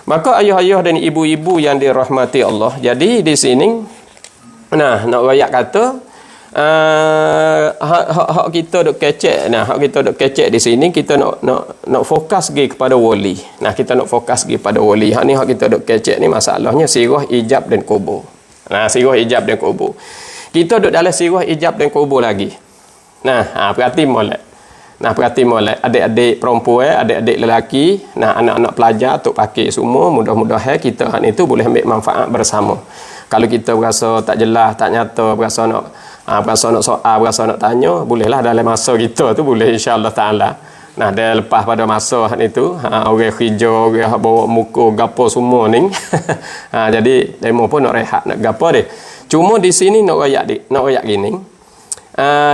Maka ayah-ayah dan ibu-ibu yang dirahmati Allah. Jadi di sini nak rakyat kata hak kita duk kecek. Hak kita duk kecek di sini kita nak fokus gi kepada wali. Kita nak fokus gi pada wali. Hak ni hak kita duk kecek ni masalahnya sirah ijab dan kubur. Sirah ijab dan kubur. Kita duk dalam sirah ijab dan kubur lagi. Perhati molek. Perhati molek. Adik-adik perempuan, adik-adik lelaki, anak-anak pelajar tok pakai semua, mudah-mudahan kita hak ni tu boleh ambil manfaat bersama. Kalau kita berasa tak jelas, tak nyata, berasa nak soal, berasa nak tanya, bolehlah dalam masa kita tu boleh insya-Allah taala. Dan lepas pada masa itu, orang hijau, orang bawa muka gapo semua ni. Jadi demo pun nak rehat, nak gapo dia. Cuma di sini nak royak gini.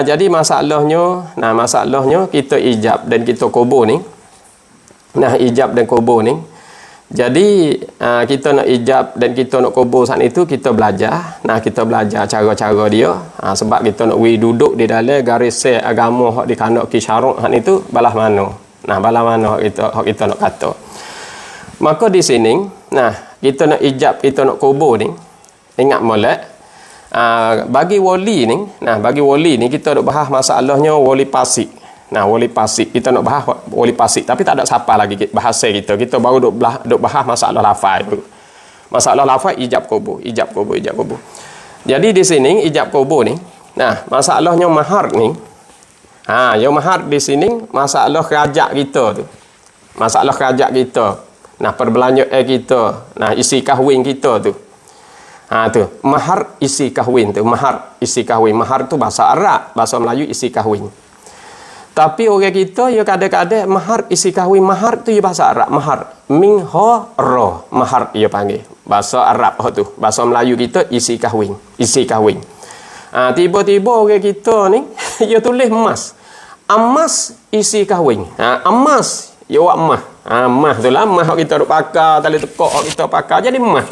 Jadi masalahnya kita ijab dan kita kubur ni. Ijab dan kubur ni. Jadi kita nak ijab dan kita nak kubur saat itu kita belajar. Kita belajar cara-cara dia. Sebab kita nak duduk di dalam garis agama hak dikandaki syarak hak itu balah mana. Balah mana hak kita nak kata. Maka di sini kita nak ijab, kita nak kubur ni. Ingat molek. Bagi wali ni kita nak bahas masalahnya wali pasik. Wali pasik kita nak bahas wali pasik tapi tak ada siapa lagi bahasa kita baru duk bahas masalah lafaz dulu. Masalah lafaz ijab kubur. Jadi di sini ijab kubur ni masalahnya mahar ni yang mahar di sini masalah kerajak kita tu. Masalah kerajak kita. Perbelanjaan kita, isi kahwin kita tu. Tu mahar isi kahwin tu, mahar isi kahwin. Mahar tu bahasa Arab, bahasa Melayu isi kahwin. Tapi orang kita ya kadang-kadang mahar isi kahwin, mahar tu ya bahasa Arab, mahar min ha ra, mahar ia panggil bahasa Arab tu. Bahasa Melayu kita isi kahwin. Tiba-tiba orang kita ni dia tulis emas. Emas isi kahwin. Emas ya wak emas. Emas tu lah emas kita duk pakai, tali tekak kita pakai jadi emas.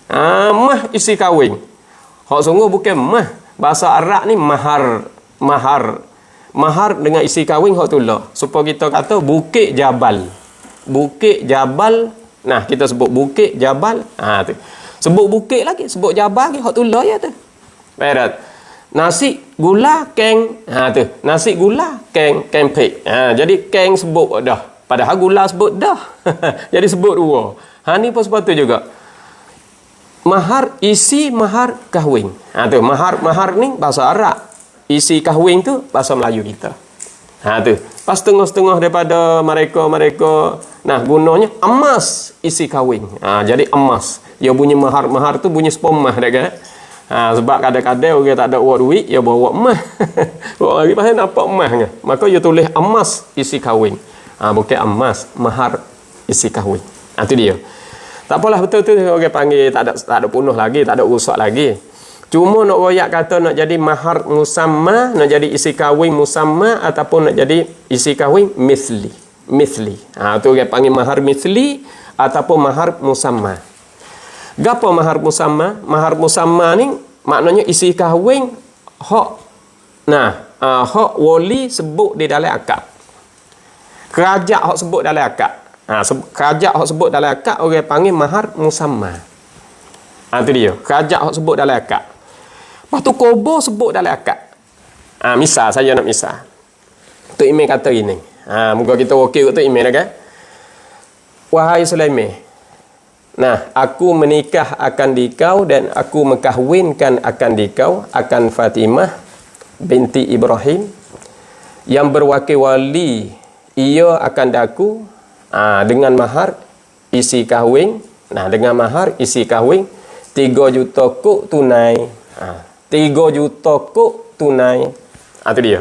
Emas isi kahwin. Hak sungguh bukan emas. Bahasa Arab ni mahar dengan isi kahwin hak tu lah. Supaya kita kata bukit jabal. Kita sebut bukit jabal. Tu. Sebut bukit lagi, sebut Jabal lagi, hak tulah ya tu. Berat. Nasi gula keng, tu. Nasi gula keng pek. Jadi keng sebut dah. Padahal gula sebut dah. Jadi sebut dua. Ni pun sepatut juga. Mahar, isi mahar kahwin. Tu mahar ni bahasa Arab. Isi kahwin tu bahasa Melayu kita. Tu. Pas setengah-setengah daripada mereka gunanya emas isi kahwin. Jadi emas. Dia bunyi mahar tu bunyi sepomah dah kan. Sebab kadang-kadang orang tak ada uang duit, dia bawa emas. Bawa lagi pasal nampak emasnya. Maka dia tulis emas isi kahwin. Bukan emas, mahar isi kahwin. Itu dia. Tak apalah, betul tu orang panggil tak ada punuh lagi, tak ada rusak lagi. Cuma nak royak kata nak jadi mahar musamma, nak jadi isi kahwin musamma, ataupun nak jadi isi kahwin mithli. Tu orang panggil mahar mithli ataupun mahar musamma. Gapo mahar musamma? Mahar musamma ni maknanya isi kahwin hak wali sebut di dalam akad. Kerajak hak sebut dalam akad. Kerajak hak sebut dalam akad orang panggil mahar musamma. Tu dia. Kerajak hak sebut dalam akad. Lepas tu kobo sebut dalam akad. Misal saya nak misal. Tok Imam kata ini. Muka kita wakil Tok Imam kan? Wahai Sulaiman, aku menikah akan dikau dan aku mengkahwinkan akan dikau akan Fatimah binti Ibrahim yang berwakil wali ia akan daku dengan mahar isi kahwin. Dengan mahar isi kahwin 3 juta kuk tunai. 3 juta kuk tunai. Itu dia.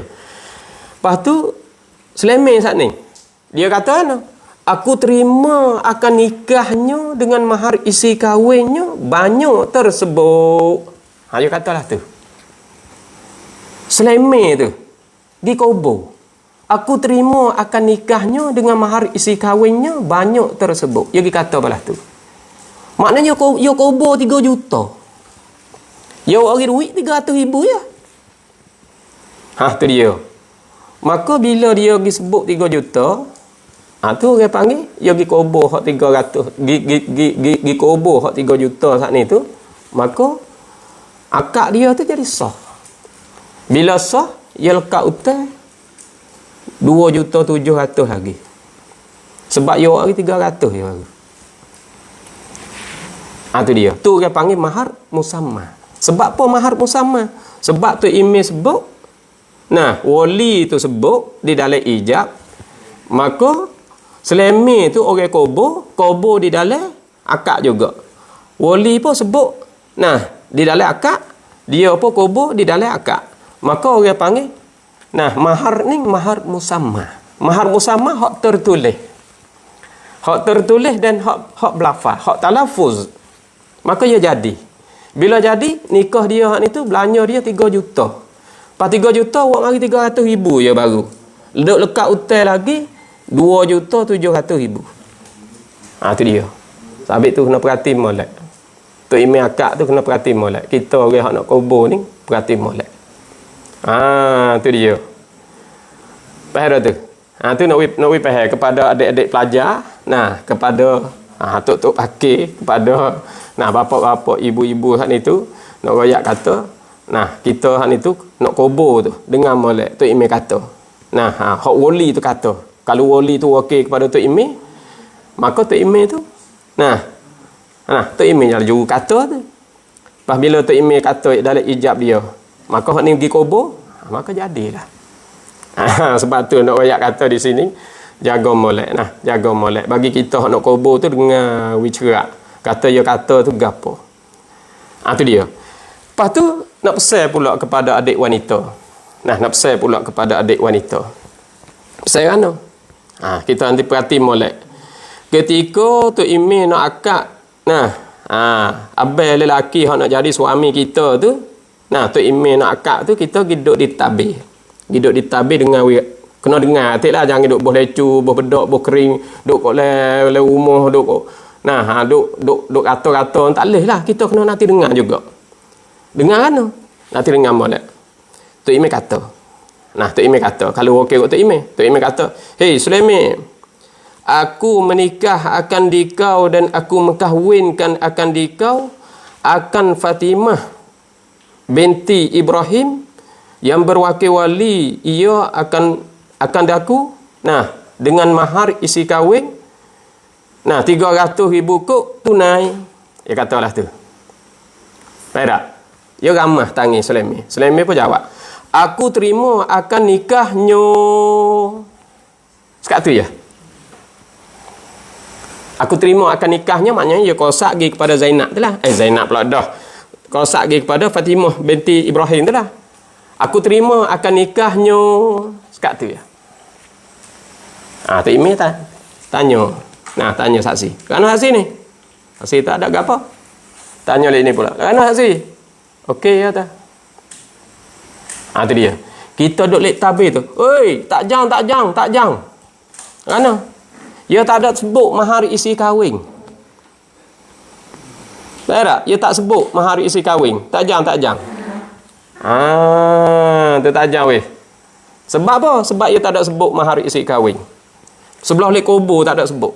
Lepas tu Sulaiman saat ni dia kata aku terima akan nikahnya dengan mahar isi kahwinnya banyak tersebut. Dia katalah tu. Sulaiman tu di Kobo. Aku terima akan nikahnya dengan mahar isi kahwinnya banyak tersebut. Dia kata balah tu. Maknanya yo Kobo 3 juta. Yo bagi duit 300,000 ya. Tu dia. Maka bila dia pergi sebut 3 juta, tu orang panggil dia pergi kobo hak 300, pergi kobo hak 3 juta saat ni tu, maka akad dia tu jadi sah. Bila sah, dia lekat hutang 2,700,000 lagi. Sebab dia lagi 300 dia baru. Tu dia. Tu orang panggil mahar musamma. Sebab apa mahar musamma? Sebab tu Imam sebut, wali tu sebut di dalam ijab, maka Sulaiman tu orang kobo di dalam akad juga. Wali pun sebut, di dalam akad, dia pun kobo di dalam akad. Maka orang panggil, mahar ni mahar musamma. Mahar musamma hak tertulis. Hak tertulis dan hak belafaz, hak talafuz. Maka dia jadi. Bila jadi, nikah dia hak ni tu, belanja dia 3 juta. Lepas 3 juta, awak mari 300,000 je baru. Lekat hutang lagi 2,700,000. Itu dia. Sabit tu kena perhati molek. Tok Imam akad tu kena perhati molek. Kita orang hak nak kobo ni perhati molek. Tu dia. Faham tu? Tu nak faham kepada adik-adik pelajar, kepada tok-tok pakir, kepada bapa-bapa, ibu-ibu hak ni tu nak royak kata, kita hak ni tu nak kobo tu dengan molek Tok Imam kata. Hak wali tu kata. Kalau wali tu wakil kepada Tok Imam, maka Tok Imam tu Tok Imam juru kata tu. Lepas bila Tok Imam kata dalam ijab dia, maka hak ni pergi kobo, maka jadilah. Sebab tu nak royak kata di sini, jaga molek jaga molek. Bagi kita hak nak kobo tu dengan wicerak. Kata dia kata tu gapo. Tu dia. Lepas tu nak pesan pula kepada adik wanita. Nak pesan pula kepada adik wanita. Pesan mana? Kita nanti perhati molek. Ketika Tok Imam nak akad, abang lelaki hak nak jadi suami kita tu, Tok Imam nak akad tu, kita duduk di tabir. Duduk di tabir dengan kena dengar atiklah, jangan duduk boh lecu, boh bedak, boh kering, duduk kat le rumah, duduk duk kata-kata tak leh lah. Kita kena nanti dengar juga. Dengar kan? Nanti dengar molek. Tok Imam kata. Tok Imam kata, kalau okey kat Tok Imam kata, "Hei Sulaiman, aku menikah akan dikau dan aku mengkahwinkan akan dikau akan Fatimah binti Ibrahim yang berwakil wali, ia akan daku, nah, dengan mahar isi kahwin, nah, 300,000 kok tunai. Dia katalah tu. Baik tak? Dia ramah tangi Sulaiman. Sulaiman pun jawab, aku terima akan nikahnya. Sekat tu ya. Aku terima akan nikahnya, maknanya dia kosak pergi kepada Zainab tu lah. Zainab pula dah. Kosak pergi kepada Fatimah binti Ibrahim tu lah. Aku terima akan nikahnya. Sekat tu ya. Tok Imam tanya. Nah, tanya saksi. Kerana saksi ni? Saksi tak ada apa? Tanya lagi ni pula. Kerana saksi? Okey ya tak? Tu dia. Kita duduk lek tabir tu. Oi, tak jang. Kerana? Dia tak ada sebut mahar isi kahwin. Tak? Dia tak sebut mahar isi kahwin. Tak jang. Tu tak jang weh. Sebab apa? Sebab dia tak ada sebut mahar isi kahwin. Sebelah lek kubur tak ada sebut.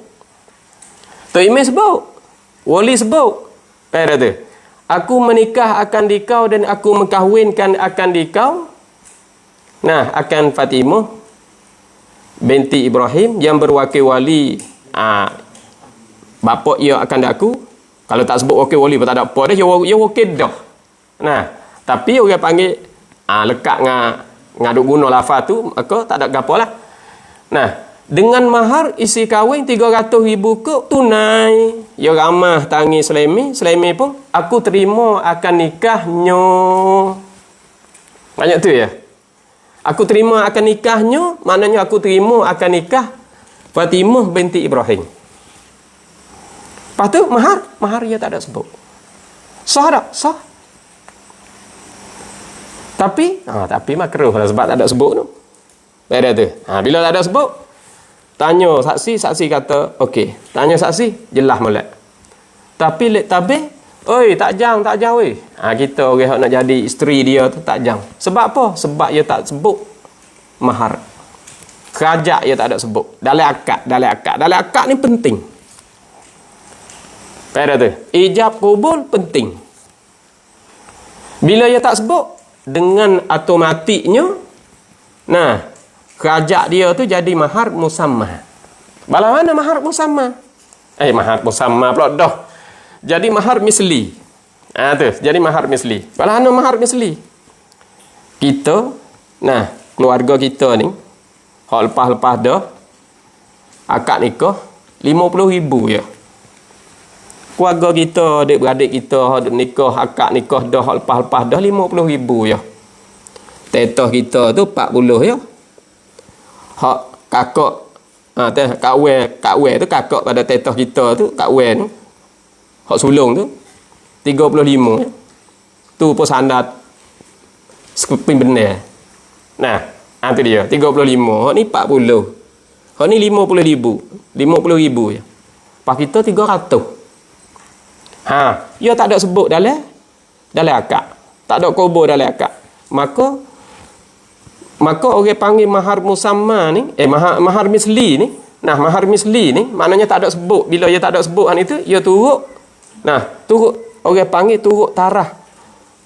Tok Imam sebut. Wali sebut. Tu. Aku menikah akan dikau dan aku mengkahwinkan akan dikau. Nah, akan Fatimah binti Ibrahim yang berwakil wali. Bapa ia akan daku. Kalau tak sebut wakil wali pun tak ada apa dah. Ia wakil dah. Nah, tapi orang panggil lekat ngaduk guna lafaz tu, maka tak ada gapo lah. Nah, dengan mahar isi kahwin 300,000 kok tunai. Ya ramah tangi Sulaiman. Sulaiman pun, aku terima akan nikahnya. Banyak tu ya. Aku terima akan nikahnya, maknanya aku terima akan nikah Fatimah binti Ibrahim. Lepas tu mahar dia tak ada sebut. Sah tak? Sah. Tapi makruh lah sebab tak ada sebut tu. Beda tu. Bila tak ada sebut, tanya saksi kata okey. Tanya saksi, jelas molek. Tapi lek tabih, oi, tak jang weh. Kita orang nak jadi isteri dia tu tak jang. Sebab apa? Sebab dia tak sebut mahar. Kerajak dia tak ada sebut. Dalam akad ni penting. Pada tu, ijab kubul penting. Bila dia tak sebut, dengan automatiknya, nah, kerajak dia tu jadi mahar musamma. Bala mana mahar musamma? Mahar musamma pula dah. Jadi mahar misli. Tu, jadi mahar misli. Bala mana mahar misli? Kita, nah, keluarga kita ni, hak lepas-lepas dah, akad nikah, 50,000 ya. Keluarga kita, adik-beradik kita, hak nikah, akad nikah dah, hak lepas-lepas dah, 50,000 ya. Teteh kita tu 40 ya. Hak kakak, kak we tu kakak pada teteh kita tu, kak we ni, hak sulung tu, 35 ya. Tu pun sandat sekeping benar. Nah, tu dia, 35. Hak ni 40. Hak ni 50,000. 50,000 ya. Pas kita 300. Dia tak ada sebut dalam akad. Tak ada kubur dalam akad. Maka orang panggil mahar musamma ni, mahar misli ni. Nah, mahar misli ni maknanya tak ada sebut. Bila dia tak ada sebut itu, dia turut. Nah, turut orang panggil turut tarah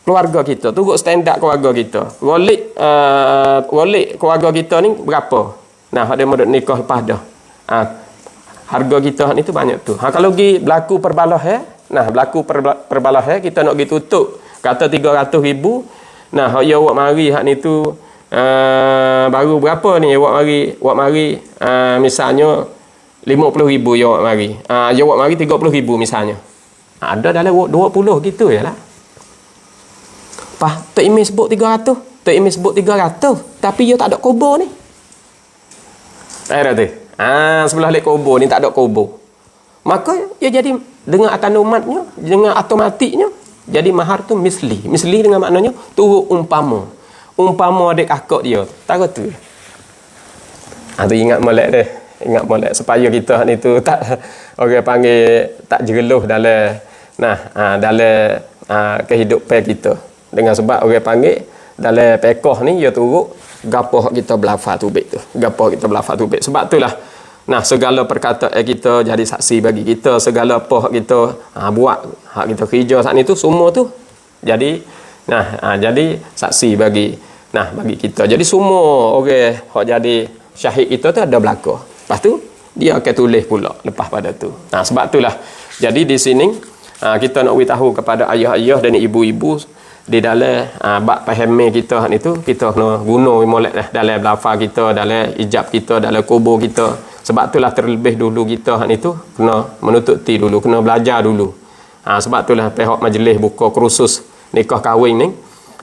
keluarga kita, turut standard keluarga kita. Walik keluarga kita ni berapa? Nah, ada modal nikah lepas dah. Harga kita ni tu banyak tu. Kalau pergi berlaku perbalah perbalah kita nak pergi tutup kata 300,000. Nah, ya awak mari hak ni tu baru berapa ni awak mari misalnya 50,000 ya awak mari. Ya awak mari 30,000 misalnya. Ada dalam 20 gitu yalah. Tok Imam sebut 300. Tok Imam sebut 300, tapi dia tak ada kubur ni. Tu. Sebelah lek kubur ni tak ada kubur. Maka dia jadi dengan automatnya, dengan automatiknya jadi mahar tu misli. Misli dengan maknanya turut umpama. Umpama adik kakak dia. Tahu tu. Tu ingat molek deh. Ingat molek supaya kita ni tu tak orang panggil tak jegeluh dalam dalam kehidupan kita. Dengan sebab orang panggil dalam pekoh ni dia turut gapo kita belafaz tubik tu. Gapo kita belafaz tubik. Sebab itulah Nah, segala perkataan kita jadi saksi bagi kita, segala apa hak kita buat, hak kita kerja saat itu semua tu jadi jadi saksi bagi kita. Jadi semua orang hak jadi syahid kita tu ada belaka. Lepas tu dia akan tulis pula lepas pada tu. Sebab itulah jadi di sini kita nak beritahu kepada ayah-ayah dan ibu-ibu di dalam bab pahami kita itu kita kena guna molek dalam belafaz kita, dalam ijab kita, dalam kubur kita. Sebab itulah terlebih dulu kita itu kena menutup ti dulu, kena belajar dulu. Sebab itulah pihak majlis buka kursus nikah kahwin ni.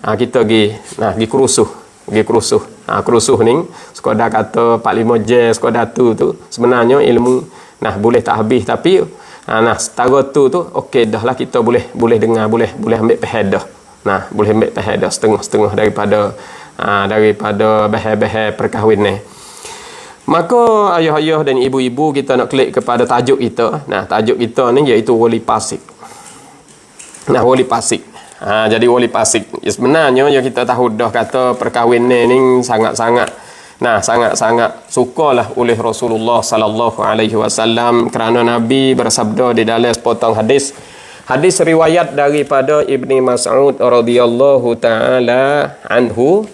Kita pergi kerusuh. Kerusuh ni sekadar kata 4-5 jam sekadar tu sebenarnya ilmu boleh tak habis, tapi setara tu okey dah lah, kita boleh dengar, boleh ambil faham dah. Boleh ambil faham dah setengah-setengah daripada bahar-bahar perkahwin ni. Maka ayah-ayah dan ibu-ibu kita nak klik kepada tajuk kita. Tajuk kita ni iaitu wali fasik. Wali fasik. Jadi wali fasik. Sebenarnya kita tahu dah kata perkahwinan ni sangat-sangat sukalah oleh Rasulullah sallallahu alaihi wasallam, kerana Nabi bersabda di dalam sepotong hadis riwayat daripada Ibni Mas'ud radhiyallahu taala anhu.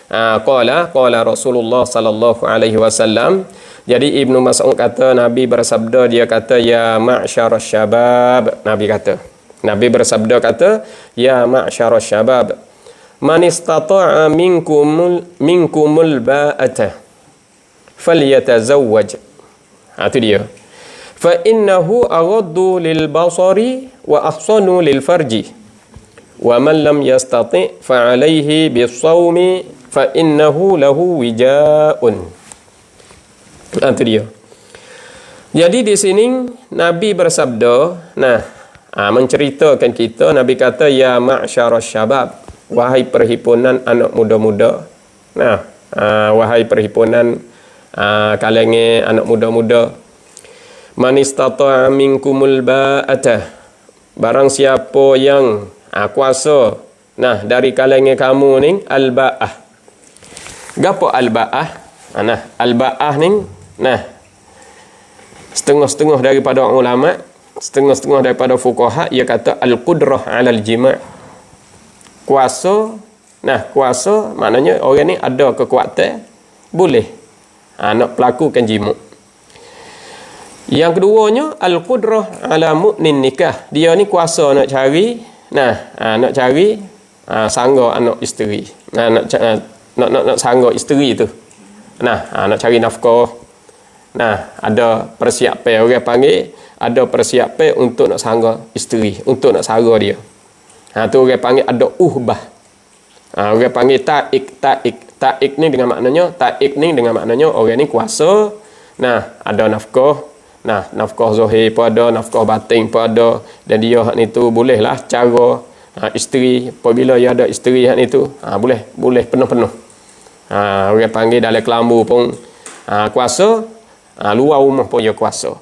Qala Rasulullah sallallahu alaihi wasallam. Jadi Ibnu Mas'ud kata Nabi bersabda, dia kata ya ma'syarasy syabab. Nabi bersabda kata ya ma'syarasy syabab, man istata'a minkumul ba'ata falyatazawwaj. Itu dia. Fa innahu aghaddu lil basari wa ahsanu lil farji. Wa man lam yastati' fa alayhi bis-shaumi fa innahu lahu wijaun. Itu dia. Jadi di sini Nabi bersabda, menceritakan kita, Nabi kata ya ma'syarasy syabab, wahai perhimpunan anak muda-muda. Wahai perhimpunan kalangan anak muda-muda, man istata'a minkumul ba'ata, barang siapa yang kuasa dari kalangan kamu ni al-ba'ah. Gapo al-ba'ah? Al-ba'ah ni setengah-setengah daripada ulama, setengah-setengah daripada fuqaha, ia kata al-qudrah 'ala al-jima'. Kuasa maknanya orang ni ada kekuatan boleh nak pelakukan jima'. Yang keduanya al-qudrah 'ala mu'nin nikah. Dia ni kuasa nak cari sangga anak isteri. Nak sangga isteri tu. Nak cari nafkah. Ada persiapan, orang panggil ada persiapan untuk nak sangga isteri, untuk nak sara dia. Tu orang panggil ada uhbah. Orang panggil ta'ik ni dengan maknanya orang ni kuasa. Ada nafkah. Nafkah zahir pun ada, nafkah batin pun ada, dan dia hak ni tu bolehlah cara isteri, apabila dia ada isteri hak ni tu boleh penuh-penuh. Orang panggil dalam kelambu pun kuasa, luar rumah pun dia kuasa.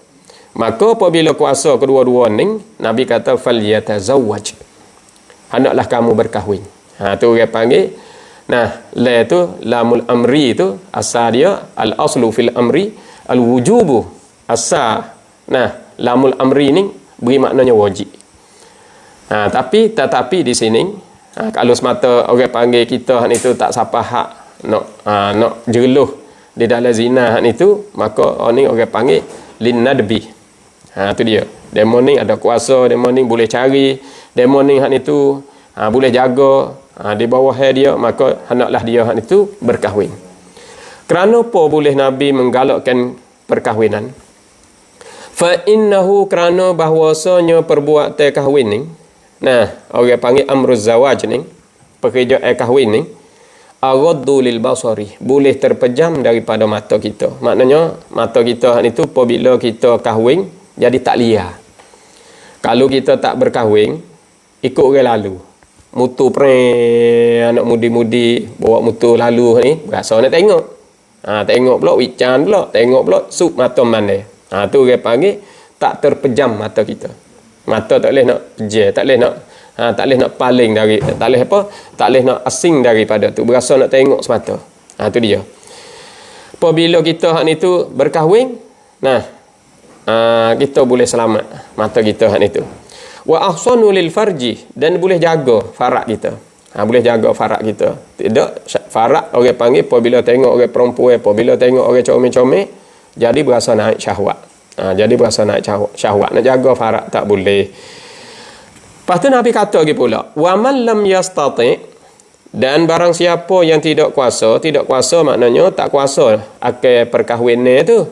Maka apabila kuasa kedua-dua ni, Nabi kata falyatazawwaj, hendaklah kamu berkahwin. Tu orang panggil la tu lamul amri tu asal dia al aslu fil amri al wujubu asal. Lamul amri ni beri maknanya wajib. Tetapi di sini kalau semata orang panggil kita hak ni tu tak siapa hak nak jeluh di dalam zina hak ni tu, maka orang panggil linnadbi. Tu dia. Demo ni ada kuasa, demo ni boleh cari, demo ni hak ni tu boleh jaga di bawah dia, maka hendaklah dia hak ni tu berkahwin. Kerana apa boleh Nabi menggalakkan perkahwinan? Fa innahu, kerana bahwasanya perbuatan kahwin ni, orang panggil amruz zawaj ni, pekerjaan kahwin ni, aghaddu lil basari, boleh terpejam daripada mata kita. Maknanya mata kita ni tu apabila kita kahwin jadi tak liar. Kalau kita tak berkahwin, ikut orang lalu, mutu anak mudi-mudi bawa mutu lalu ni, berasa nak tengok. Tengok pula wican pula, tengok pula sup mata mana. Tu orang panggil tak terpejam mata kita. Mata tak boleh nak pejam, tak boleh nak paling dari, tak boleh nak asing daripada tu, berasa nak tengok semata. Tu dia. Apabila kita hak ni tu berkahwin, nah, kita boleh selamat mata kita hak ni tu. Wa ahsanu lil farji, dan boleh jaga farak kita. Boleh jaga farak kita. Tidak farak orang panggil apabila tengok orang perempuan, apabila tengok orang comel-comel, jadi berasa naik syahwat. Jadi berasa naik syahwat. Nak jaga farak tak boleh. Lepas tu Nabi kata lagi pula, wa man lam yastati', dan barang siapa yang tidak kuasa maknanya tak kuasa akan perkahwinan tu.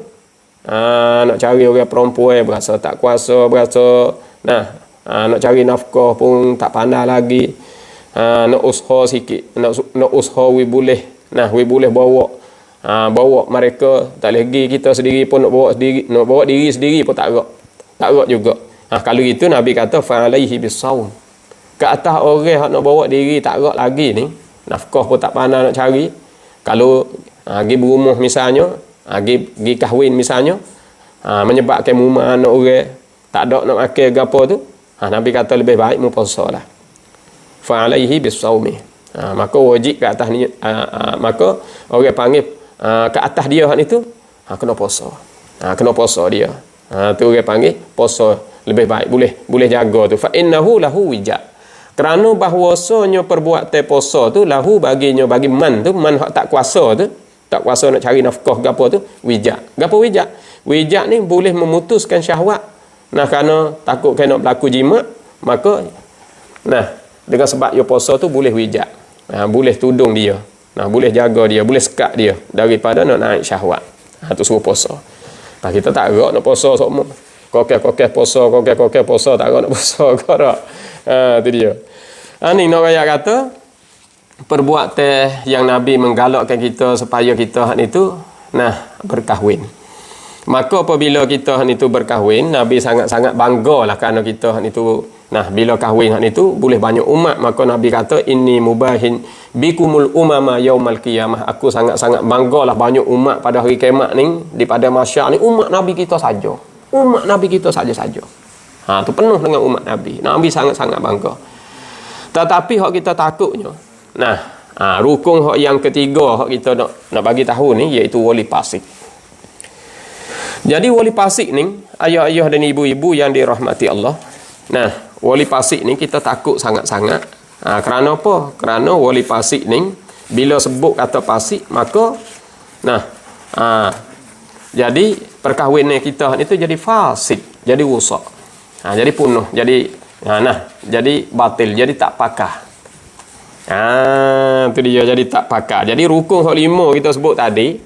Nak cari orang perempuan berasa tak kuasa, berasa nak cari nafkah pun tak pandai lagi. Nak usaha sikit, nak usaha we boleh bawa mereka, tak lagi kita sendiri pun nak bawa diri sendiri pun tak agak juga. Kalau itu Nabi kata fa'alaihi bisawm, ke atas orang nak bawa diri tak agak lagi ni, nafkah pun tak pandai nak cari, kalau pergi berumah misalnya, pergi kahwin misalnya, menyebabkan rumah anak orang tak ada nak makan gapo tu, Nabi kata lebih baik mempuasa lah. Fa'alaihi bisawmi. Maka wajib ke atas ni, maka orang panggil ke atas dia hak itu, kena puasa. Kena puasa dia. Tu orang panggil puasa lebih baik, boleh jaga tu. Fa innahu lahu wija. Kerana bahwasanya perbuatan puasa tu lahu bagi man tu, man hak tak kuasa tu, tak kuasa nak cari nafkah gapo tu, wija. Gapo wija? Wija ni boleh memutuskan syahwat. Kerana takut kena berlaku jima, maka dengan sebab dia puasa tu boleh wijak. Boleh tudung dia. Boleh jaga dia, boleh sekat dia daripada nak naik syahwat. Tu suruh puasa. Kita tak gerak nak puasa semua. Kokek puasa, tak gerak nak puasa kau tak. Tu dia. Ni nak raya kata perbuatan yang Nabi menggalakkan kita supaya kita hak ni tu berkahwin. Maka apabila kita hak ni tu berkahwin, Nabi sangat-sangat banggalah kerana kita hak ni tu. Bila kahwin hak ni tu boleh banyak umat, maka Nabi kata inni mubahin bikumul umama yaumal qiyamah. Aku sangat-sangat banggalah banyak umat pada hari kiamat ni, di pada masyarakat ni umat Nabi kita saja. Umat Nabi kita saja-saja. Tu penuh dengan umat Nabi. Nabi sangat-sangat bangga. Tetapi hak kita takutnya. Rukun hak yang ketiga hak kita nak bagi tahu ni iaitu wali fasik. Jadi wali fasik ni, ayah-ayah dan ibu-ibu yang dirahmati Allah. Wali fasik ni kita takut sangat-sangat. Kerana apa? Kerana wali fasik ni bila sebut kata fasik, maka jadi perkahwinan kita ni tu jadi fasik, jadi rosak. Jadi punah, jadi batil, jadi tak pakar. Tu dia, jadi tak pakar. Jadi rukun hak 5 kita sebut tadi,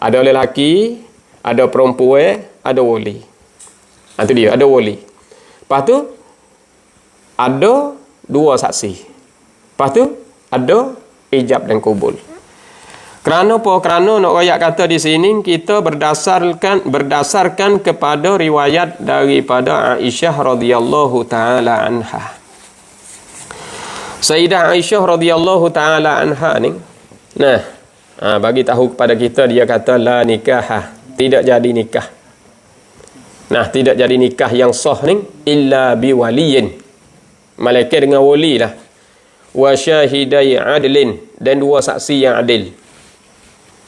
ada lelaki, ada perempuan, ada wali. Tu dia, ada wali. Lepas tu ada 2 saksi. Lepas tu ada ijab dan kubul. Kerana apa? Kerana nak royak kata di sini kita berdasarkan kepada riwayat daripada Aisyah radhiyallahu taala anha. Sayyidah Aisyah radhiyallahu taala anha ni bagi tahu kepada kita, dia kata la nikah, tidak jadi nikah. Tidak jadi nikah yang sah ni illa bi waliyin, malaikat dengan wali lah, wa syahidai adlin, dan 2 saksi yang adil.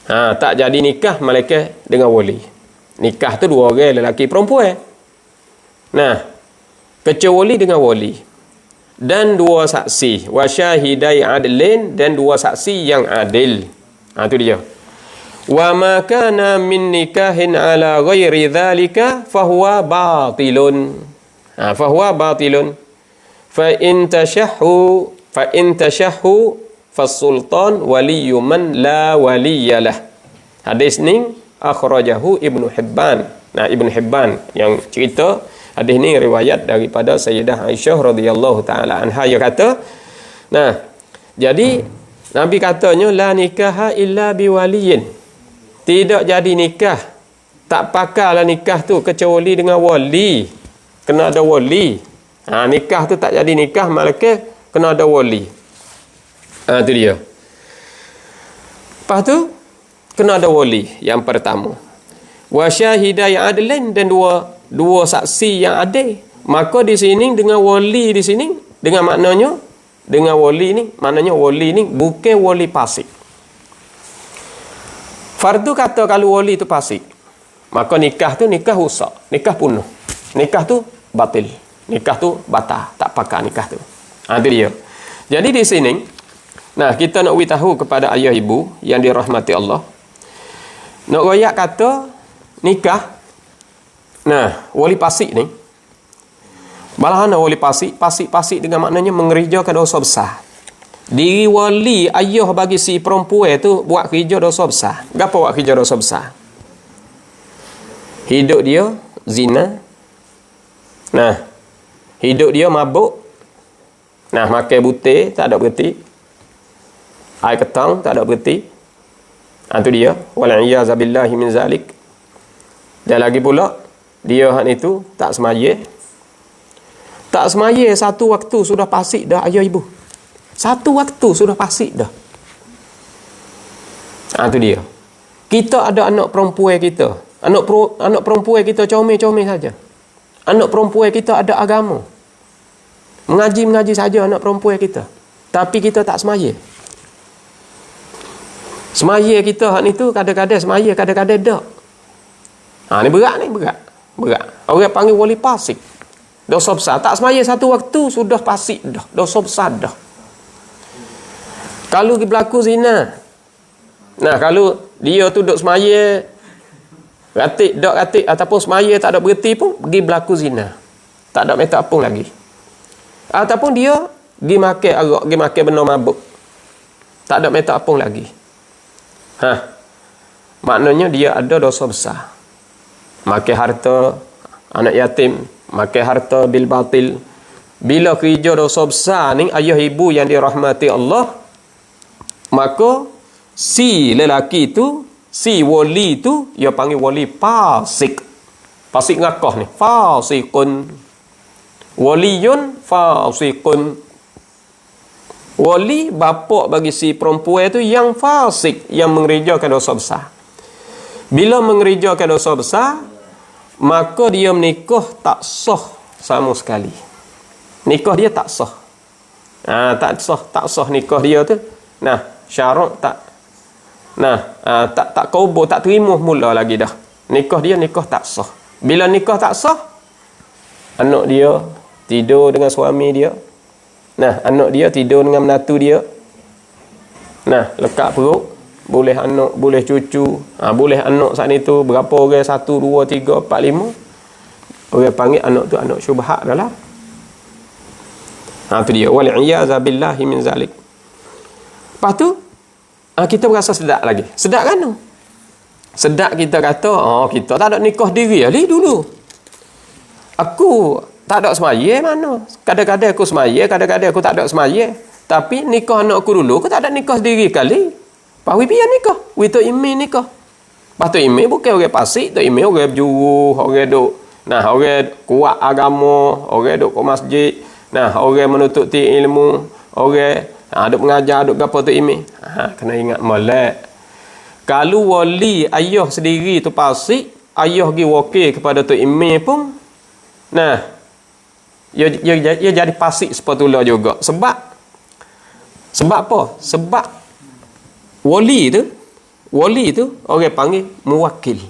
Tak jadi nikah malaikat dengan wali. Nikah tu 2 orang, lelaki perempuan. Kecuali dengan wali dan 2 saksi, wa syahidai adlin, dan 2 saksi yang adil. Tu dia. Wa ma kana min nikahin ala ghairi dhalika fahuwa batilun. Fahuwa batilun. Fa in tashahhu fasultan waliyyu man la waliyalah. Hadis ni akhrajahu Ibnu Hibban. Ibnu Hibban yang cerita hadis ni riwayat daripada Sayyidah Aisyah radhiyallahu taala anha. Dia kata, jadi Nabi katanya la nikaha illa biwaliyin. Tidak jadi nikah, tak pakarlah nikah tu kecuali dengan wali. Kena ada wali. Nikah tu tak jadi nikah, malaikat kena ada wali. Tu dia. Lepas tu kena ada wali yang pertama. Wa syahidai adlin, dan dua saksi yang adil. Maka di sini dengan wali di sini, dengan maknanya dengan wali ni, maknanya wali ni bukan wali fasik. Fardu kata kalau wali tu fasik, maka nikah tu nikah rusak, nikah punuh. Nikah tu batil. Nikah tu batal, tak pakar nikah tu. Itu dia. Jadi di sini, nah kita nak beritahu kepada ayah ibu yang dirahmati Allah. Nak royak kata nikah. Nah, wali fasik ni. Malahan wali fasik, fasik dengan maknanya mengerjakan dosa besar. Diri wali ayah bagi si perempuan tu buat kerja dosa besar. Gapo buat kerja dosa besar? Hidup dia zina. Nah, hidup dia mabuk. Nah, makan butir tak ada berhenti. Air ketang tak ada berhenti. Itu dia. Wal'iyazabillahi min zalik. Dan lagi pula, dia hak itu tak semaya. Tak semaya satu waktu sudah fasik dah ayah ibu. Satu waktu sudah fasik dah. Itu dia. Kita ada anak perempuan kita. Anak perempuan kita comel-comel saja. Anak perempuan kita ada agama. Mengaji saja anak perempuan kita. Tapi kita tak semaya. Semaya kita hak itu kadang-kadang semaya, kadang-kadang tak. Ni berat. Orang panggil wali fasik. Dosa besar. Tak semaya satu waktu sudah fasik dah. Dosa besar dah. Kalau berlaku zina. Nah, kalau dia tu duduk semaya, ratik ataupun semaya tak ada berhenti pun pergi berlaku zina. Tak ada minta apung lagi. Ataupun dia pergi makan arak, pergi makan benda mabuk. Tak ada minta apung lagi. Maknanya dia ada dosa besar. Makan harta anak yatim, makan harta bil batil. Bila kerja dosa besar ni ayah ibu yang dirahmati Allah, maka si lelaki tu, si wali tu, dia panggil wali fasik. Fasik ngakah ni? Fasikun. Waliyun fasikun. Wali bapa bagi si perempuan tu yang fasik, yang mengerjakan dosa besar. Bila mengerjakan dosa besar, maka dia menikah tak sah sama sekali. Nikah dia tak sah. Tak sah nikah dia tu. Nah, syarat tak. Tak kubur, tak terima mula lagi dah. Nikah dia nikah tak sah. Bila nikah tak sah, anak dia tidur dengan suami dia. Nah, anak dia tidur dengan menantu dia. Nah, lekat perut. Boleh anak, boleh cucu. Boleh anak saat itu. Berapa orang? 1, 2, 3, 4, 5. Orang panggil anak tu anak syubhat dah lah. Itu dia. Wal'iyazabillahi min zalik. Lepas tu, kita berasa sedap lagi. Sedap kan tu? Sedap kita kata, kita tak ada nikah diri ali dulu. Aku tak ada semaya mana. Kadang-kadang aku semaya, kadang-kadang aku tak ada semaya. Tapi nikah anak aku dulu, aku tak ada nikah sendiri kali. Pahui pian nikah. Wi tok imi nikah. Pas tok imi bukan orang fasik, tok imi orang berjuruh, orang duk. Nah, orang kuat agama, orang duk ke masjid. Nah, orang menuntut ilmu, orang duk mengajar, duk gapo tok imi. Kena ingat molek. Kalau wali ayah sendiri tu fasik, ayah pergi wakil kepada tok imi pun, nah, ia jadi fasik sepatutnya juga. Sebab apa? Sebab wali tu orang panggil muwakil.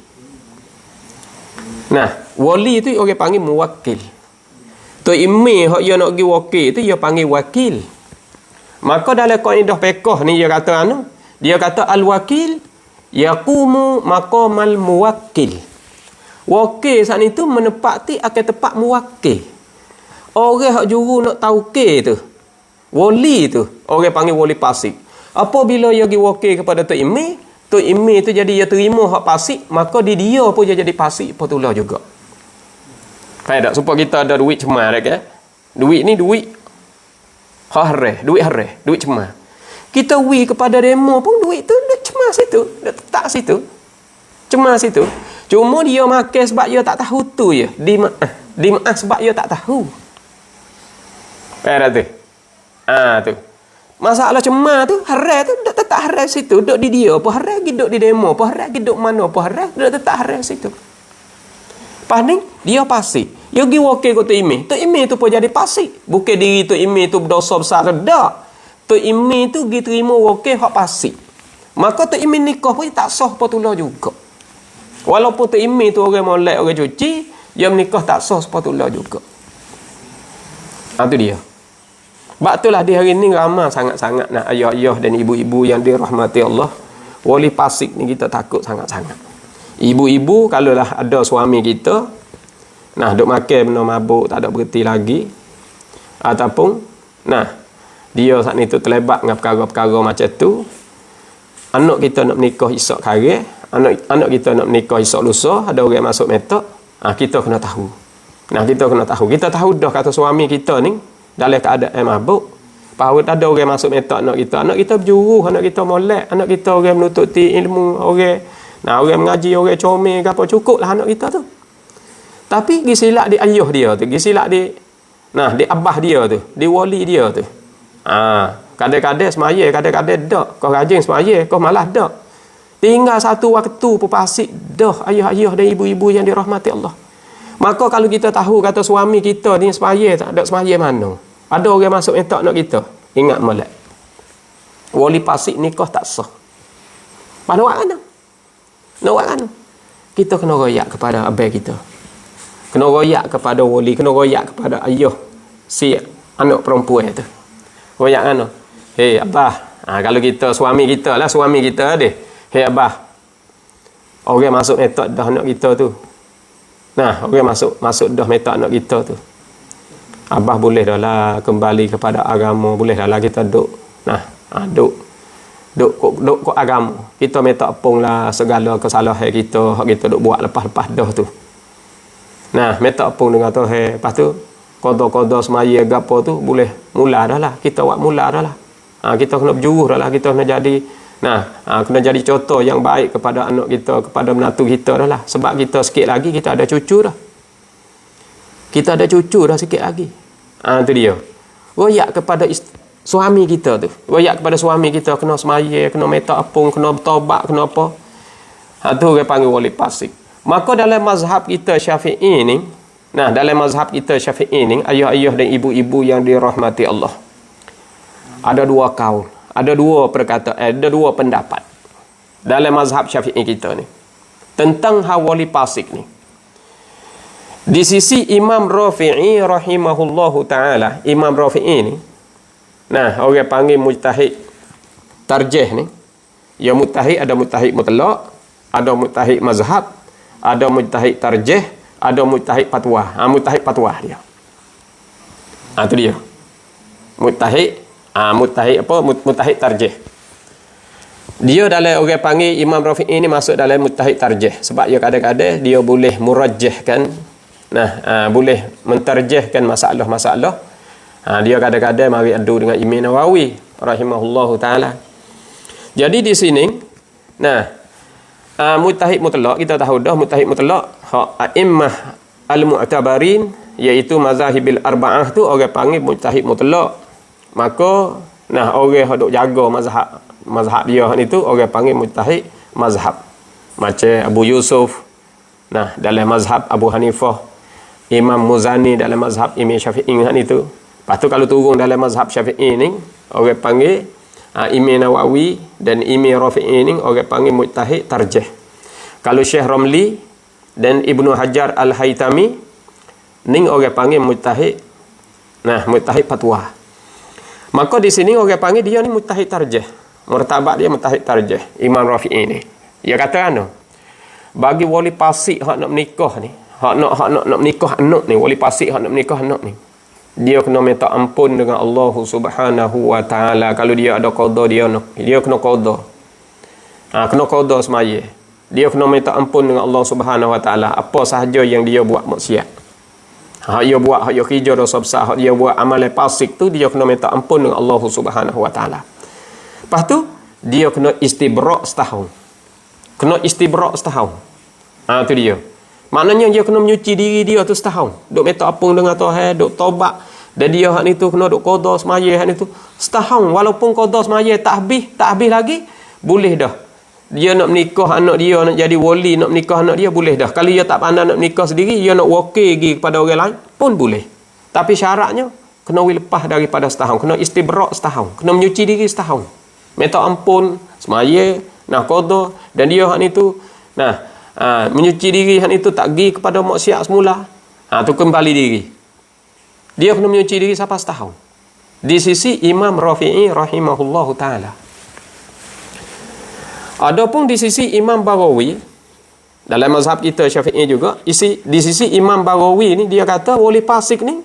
Nah, wali tu orang panggil muwakil. Tok imi hak dia nak pergi wakil tu dia panggil wakil. Maka dalam kaedah fiqh ni dia kata al-wakil yaqumu maqamal muwakkil. Wakil saat itu menepati akan tempat muwakil. Orang hak juru nak taukil tu, wali tu orang panggil wali fasik. Apabila dia pergi wakil kepada Tok Imi tu jadi dia terima hak fasik, maka dia pun dia jadi fasik pula juga. Faham tak? Supaya kita ada duit cemar kan? Duit ni duit haram, duit cemar. Kita kepada demo pun duit tu dia cemar situ, dia letak situ. Cemar situ. Cuma dia makan sebab dia tak tahu tu je. Dimaaf sebab dia tak tahu. Faham tak tu? Tu. Masalah cemar tu, haram tu duduk tetap haram situ. Duduk di dia apa haram, duduk di demo apa haram, duduk mana apa haram, duduk tetap haram situ. Lepas ni, dia fasik. Dia pergi wakil ke Tok Imi. Tok Imi tu pun jadi fasik. Bukan diri Tok Imi tu berdosa besar. Tak. Tok Imi tu pergi terima wakil hak fasik. maka Tok Imin nikah pun tak sah sepatutnya juga. Walaupun Tok Imin tu orang molek, orang cuci, dia menikah tak sah sepatutnya juga. Itu dia. Sebab itulah di hari ni ramai sangat-sangat nak ayah-ayah dan ibu-ibu yang dirahmati Allah. Wali pasik ni kita takut sangat-sangat. Ibu-ibu kalaulah ada suami kita, nah duk makan benda mabuk tak ada berhenti lagi, ataupun nah dia saat ni tu terlibat dengan perkara-perkara macam tu, anak kita nak menikah esok hari, anak kita nak menikah esok lusa, ada orang masuk metak, kita kena tahu. Nah kita kena tahu. Kita tahu dah kata suami kita ni dalam keadaan mabuk. Bahawa ada orang masuk metak anak kita berjuruh, anak kita molek, anak kita orang menuntut ilmu, orang mengaji, orang comel ke apa, cukup lah anak kita tu. Tapi gisilak di ayah dia tu, gisilak di abah dia tu, di wali dia tu. Kadang-kadang semaya, kadang-kadang dak. Kau rajin semaya, kau malas dak. Tinggal satu waktu pupasik dah ayah-ayah dan ibu-ibu yang dirahmati Allah. Maka kalau kita tahu kata suami kita ni semaya, tak ada semaya mana. Ada orang masuk metak nak kita, ingat molek. Wali pasik nikah tak sah. Pada waktu mana? Nak buat kan? Kita kena royak kepada abang kita. Kena royak kepada wali, kena royak kepada ayah si anak perempuan tu. Royak kan? Hei abah, kalau kita suami kita deh. Hei abah, orang masuk metak dah anak kita tu. Nah, orang masuk dah metak anak kita tu. Abah boleh dah lah kembali kepada agama, boleh dah lah kita duk. Duk agama. Kita minta apung lah segala kesalahan kita, hak kita duk buat lepas-lepas dah tu. Nah, minta apung dengan Tuhan. Lepas tu qada-qada semaya gapo tu boleh mula dah lah. Kita buat mula dah lah. Kita kena berjuruh dah lah, kita kena jadi kena jadi contoh yang baik kepada anak kita, kepada menantu kita dah lah. Sebab kita sikit lagi kita ada cucu dah. Kita ada cucu dah sikit lagi. Itu dia. Royak kepada suami kita tu. Royak kepada suami kita kena semaya, kena minta apung, kena bertaubat, kena apa. Tu orang panggil wali pasik. Maka dalam mazhab kita Syafi'i ni, ayah-ayah dan ibu-ibu yang dirahmati Allah, ada dua kaul, ada dua perkataan, ada dua pendapat dalam mazhab Syafi'i kita ni tentang wali pasik ni. Di sisi Imam Rafi'i rahimahullahu ta'ala, Imam Rafi'i ni, orang panggil mujtahid tarjih ni. Ya mujtahid, ada mujtahid mutlak, ada mujtahid mazhab, ada mujtahid tarjih, ada mujtahid fatwa. Mujtahid fatwa dia. Itu dia. Mujtahid tarjih. Dia dalam orang panggil Imam Rafi'i ni masuk dalam mujtahid tarjih. Sebab dia kadang-kadang dia boleh murajjihkan, boleh mentarjihkan masalah-masalah. Dia kadang-kadang mari adu dengan Imam Nawawi rahimahullahu ta'ala. Jadi di sini mujtahid mutlak, kita tahu dah mujtahid mutlak a'immah al-mu'tabarin, iaitu mazahibil arba'ah tu orang panggil mujtahid mutlak. Maka orang yang duk jaga mazhab dia ni tu orang panggil mujtahid mazhab. Macam Abu Yusuf dalam mazhab Abu Hanifah, Imam Muzani dalam mazhab Imam Syafi'i ni tu. Lepas tu kalau turun dalam mazhab Syafi'i ni orang panggil Imam Nawawi dan Imam Rafi'i ni orang panggil mujtahid tarjih. Kalau Syekh Ramli dan Ibnu Hajar Al-Haytami ni orang panggil mujtahid fatwa. Maka di sini orang panggil dia ni mujtahid tarjih. Martabat dia mujtahid tarjih Imam Rafi'i ni. Dia kata bagi wali pasik hak nak menikah ni, hak nak menikah anak ni, wali pasik hak nak menikah anak ni, dia kena minta ampun dengan Allah Subhanahu wa ta'ala. Kalau dia ada qada, dia kena qada. Kena qada semaya. Dia kena minta ampun dengan Allah Subhanahu wa ta'ala apa sahaja yang dia buat maksiat. Hak dia buat, hak dia kerja dosa besar, hak dia buat amalan pasik tu, dia kena minta ampun dengan Allah Subhanahu wa ta'ala. Lepas tu dia kena istibra' setahun. Itu dia. Maknanya dia kena menyuci diri dia tu setahun. Duk minta apung dengan Tuhan, duk taubat. Dan dia hak ni tu kena duk qada semaya hak ni tu setahun. Walaupun qada semaya tak habis lagi, boleh dah. Dia nak menikah anak dia, nak jadi wali, nak menikah anak dia, boleh dah. Kalau dia tak pandai nak menikah sendiri, dia nak wakil pergi kepada orang lain pun boleh. Tapi syaratnya kena lepas daripada setahun, kena istibra' setahun, kena menyuci diri setahun. Minta ampun semaya, Nah, qada dan dia hak ni tu menyuci diri hak ni tu tak pergi kepada maksiat semula. Tu kembali diri. Dia kena menyuci diri sampai setahun. Di sisi Imam Rafi'i rahimahullahu taala. Adapun di sisi Imam Baghawi dalam mazhab kita Syafi'i juga, di sisi Imam Baghawi ni dia kata boleh fasik ni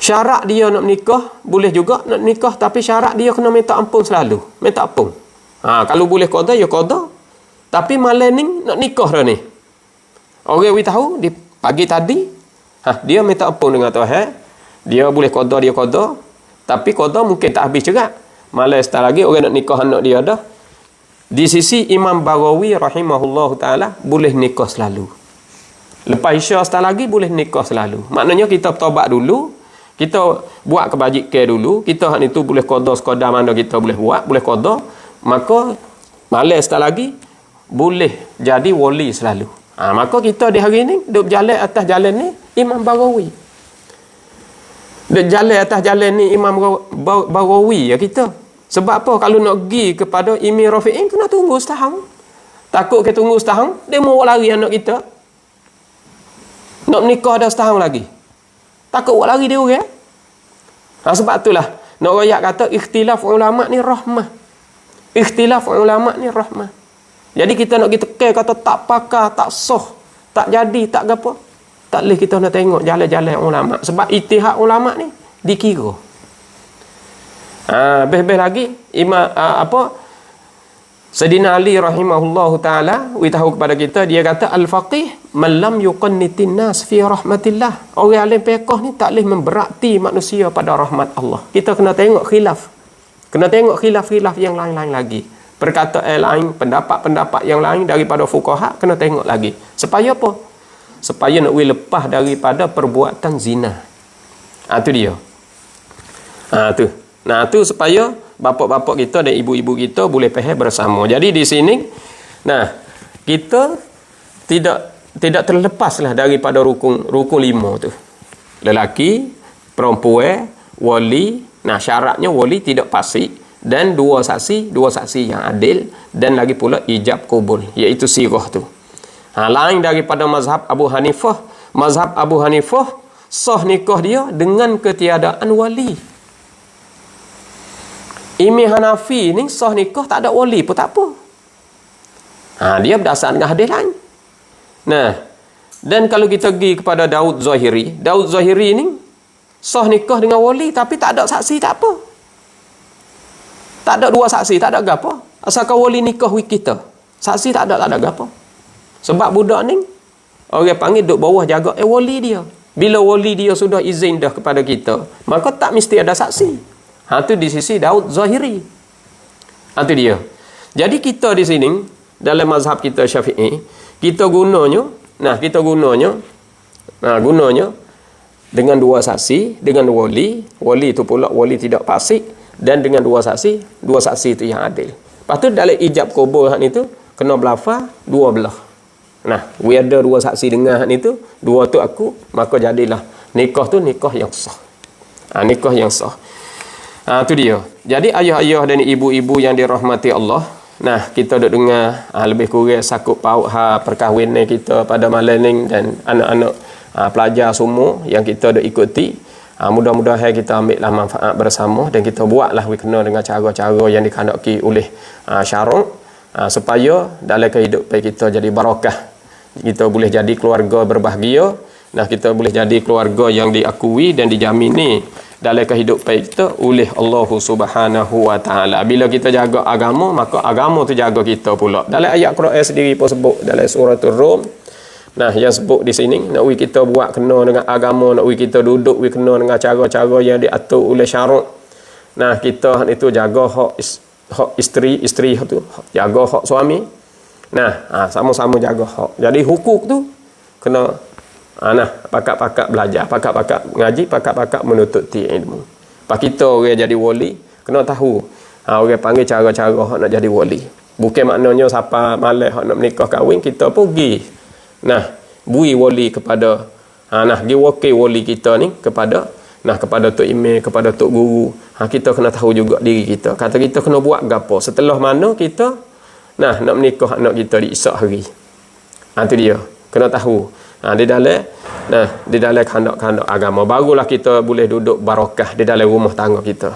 syarat dia nak nikah, boleh juga nak nikah tapi syarat dia kena minta ampun selalu. Minta ampun. Kalau boleh qada ya qada. Tapi malam ni nak nikah dah ni. Orang we tahu di pagi tadi dia minta ampun dengan Tuhan. Dia boleh qada dia qada. Tapi qada mungkin tak habis juga. Malam setelah lagi orang nak nikah anak dia dah. Di sisi Imam Baghawi rahimahullahu taala boleh nikah selalu. Lepas Isya setelah lagi boleh nikah selalu. Maknanya kita bertaubat dulu, kita buat kebajikan dulu, kita hak itu boleh qada sekadar mana kita boleh buat, boleh qada, maka malam setelah lagi boleh jadi wali selalu. Maka kita di hari ni duk berjalan atas jalan ni Imam Baghawi. Duk jalan atas jalan ni Imam Baghawi ya kita. Sebab apa? Kalau nak pergi kepada Imam Rafi'i kena tunggu setahun. Takut kita tunggu setahun, dia mau lari anak kita. Nak menikah dah setahun lagi. Takut buat lari dia orang. Sebab itulah nak royak kata ikhtilaf ulama ni rahmah. Ikhtilaf ulama ni rahmah. Jadi kita nak kita tekan kata tak pakar, tak sah, tak jadi, tak apa. Tak boleh kita nak tengok jalan-jalan ulama. Sebab ijtihad ulama ni dikira. Lebih lagi Imam Sayyidina Ali rahimahullahu taala tahu kepada kita, dia kata al-faqih man lam yuqannitin nas fi rahmatillah. Orang alim fiqh ni tak boleh memberati manusia pada rahmat Allah. Kita kena tengok khilaf. Kena tengok khilaf-khilaf yang lain-lain lagi. Perkataan lain, pendapat-pendapat yang lain daripada fuqaha kena tengok lagi. Supaya apa? Supaya nak lepas daripada perbuatan zina. Tu dia. Tu. Tu supaya bapak-bapak kita dan ibu-ibu kita boleh faham bersama. Jadi di sini kita tidak terlepaslah daripada rukun 5 tu. Lelaki, perempuan, wali. Syaratnya wali tidak fasik dan dua saksi yang adil dan lagi pula ijab qabul, iaitu sirah tu. Lain daripada mazhab Abu Hanifah. Mazhab Abu Hanifah sah nikah dia dengan ketiadaan wali. Imam Hanafi ni sah nikah tak ada wali pun tak apa. Dia berdasar dengan hadis lain. Dan kalau kita pergi kepada Daud Zahiri ni sah nikah dengan wali tapi tak ada saksi tak apa. Tak ada dua saksi, tak ada gapo. Asalkan wali nikah with kita. Saksi tak ada gapo. Sebab budak ni orang panggil duduk bawah jaga wali dia. Bila wali dia sudah izin dah kepada kita, maka tak mesti ada saksi. Tu di sisi Daud Zahiri. Tu dia. Jadi kita di sini dalam mazhab kita Syafi'i, kita gunanya dengan dua saksi, dengan wali itu pula wali tidak fasik, dan dengan dua saksi itu yang adil. Lepas tu dalam ijab qabul hak itu kena berlafaz dua belah. We ada dua saksi dengar hak itu, dua tu aku, maka jadilah nikah tu nikah yang sah. Nikah yang sah. Tu dia. Jadi ayah-ayah dan ibu-ibu yang dirahmati Allah, kita duk dengar lebih kurang sakup paut perkahwinan kita pada malam ni dan anak-anak pelajar semua yang kita duk ikuti. Mudah-mudahan kita ambillah manfaat bersama dan kita buatlah kena dengan cara-cara yang dikandaki oleh syarak, supaya dalam kehidupan kita jadi barakah. Kita boleh jadi keluarga berbahagia. Kita boleh jadi keluarga yang diakui dan dijamini dalam kehidupan kita oleh Allah Subhanahu wa taala. Bila kita jaga agama, maka agama tu jaga kita pula. Dalam ayat Quran sendiri pun sebut dalam suratul Rum. Yang sebut di sini, nak kita buat kena dengan agama, nak kita duduk kena dengan cara-cara yang diatur oleh syarak. Kita itu jaga hak isteri tu, jaga hak suami. Sama-sama jaga hak. Jadi hukuk tu kena pakat-pakat belajar, pakat-pakat ngaji, pakat-pakat menuntut ilmu. Pak kita orang jadi wali kena tahu orang panggil cara-cara hak nak jadi wali. Bukan maknanya siapa malas hak nak menikah kahwin kita pergi bui wali kepada pergi wakil wali kita ni kepada Nah, kepada tok imam, kepada tok guru. Kita kena tahu juga diri kita. Kata kita kena buat gapo. Setelah mana kita nak menikah anak kita di esok hari. Itu dia. Kena tahu. Di dalam kandak-kandak agama barulah kita boleh duduk barakah di dalam rumah tangga kita.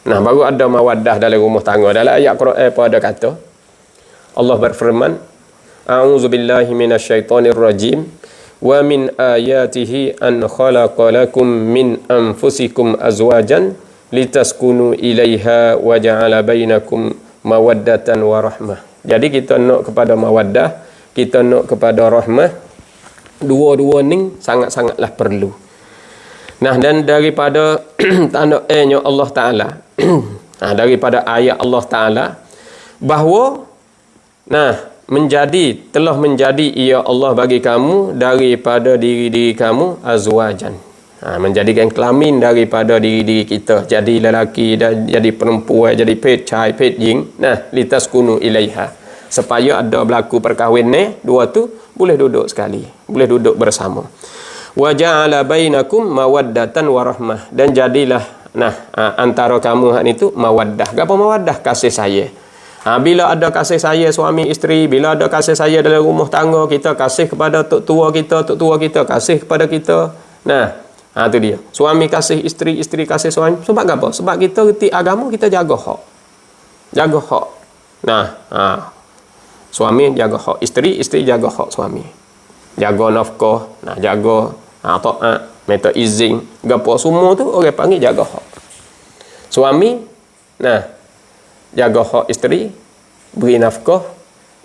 Nah, baru ada mawaddah dalam rumah tangga. Dalam ayat Quran pada kata Allah berfirman, A'udzubillahi minasyaitonirrajim. Wa min ayatihi an khalaqa lakum min anfusikum azwajan litaskunu ilaiha wa ja'ala bainakum mawaddatan wa rahmah. Jadi kita nak kepada mawaddah, kita nak kepada rahmah. Dua-dua ni sangat-sangatlah perlu. Nah, dan daripada tanda Allah Ta'ala daripada ayat Allah Ta'ala bahawa telah menjadi ia Allah bagi kamu daripada diri-diri kamu azwajan. Menjadikan kelamin daripada diri-diri kita. Jadi lelaki, jadi perempuan, jadi pet cai, pet jing. Nah, litaskunu ilaiha. Supaya ada berlaku perkahwin ni, dua tu boleh duduk sekali. Boleh duduk bersama. Wa ja'ala bainakum mawaddatan wa rahmah. Dan jadilah antara kamu hak itu mawaddah. Apa mawaddah? Kasih sayang. Bila ada kasih sayang suami isteri, bila ada kasih sayang dalam rumah tangga, kita kasih kepada tok tua kita kasih kepada kita. Itu dia. Suami kasih isteri, isteri kasih suami. Sebab apa? Sebab kita reti agama, kita jaga hak. Jaga hak. Suami jaga hak isteri, isteri jaga hak suami. Jaga nafkah, jaga taat, minta izin, gapo semua tu orang panggil jaga hak. Suami jaga hak isteri, beri nafkah,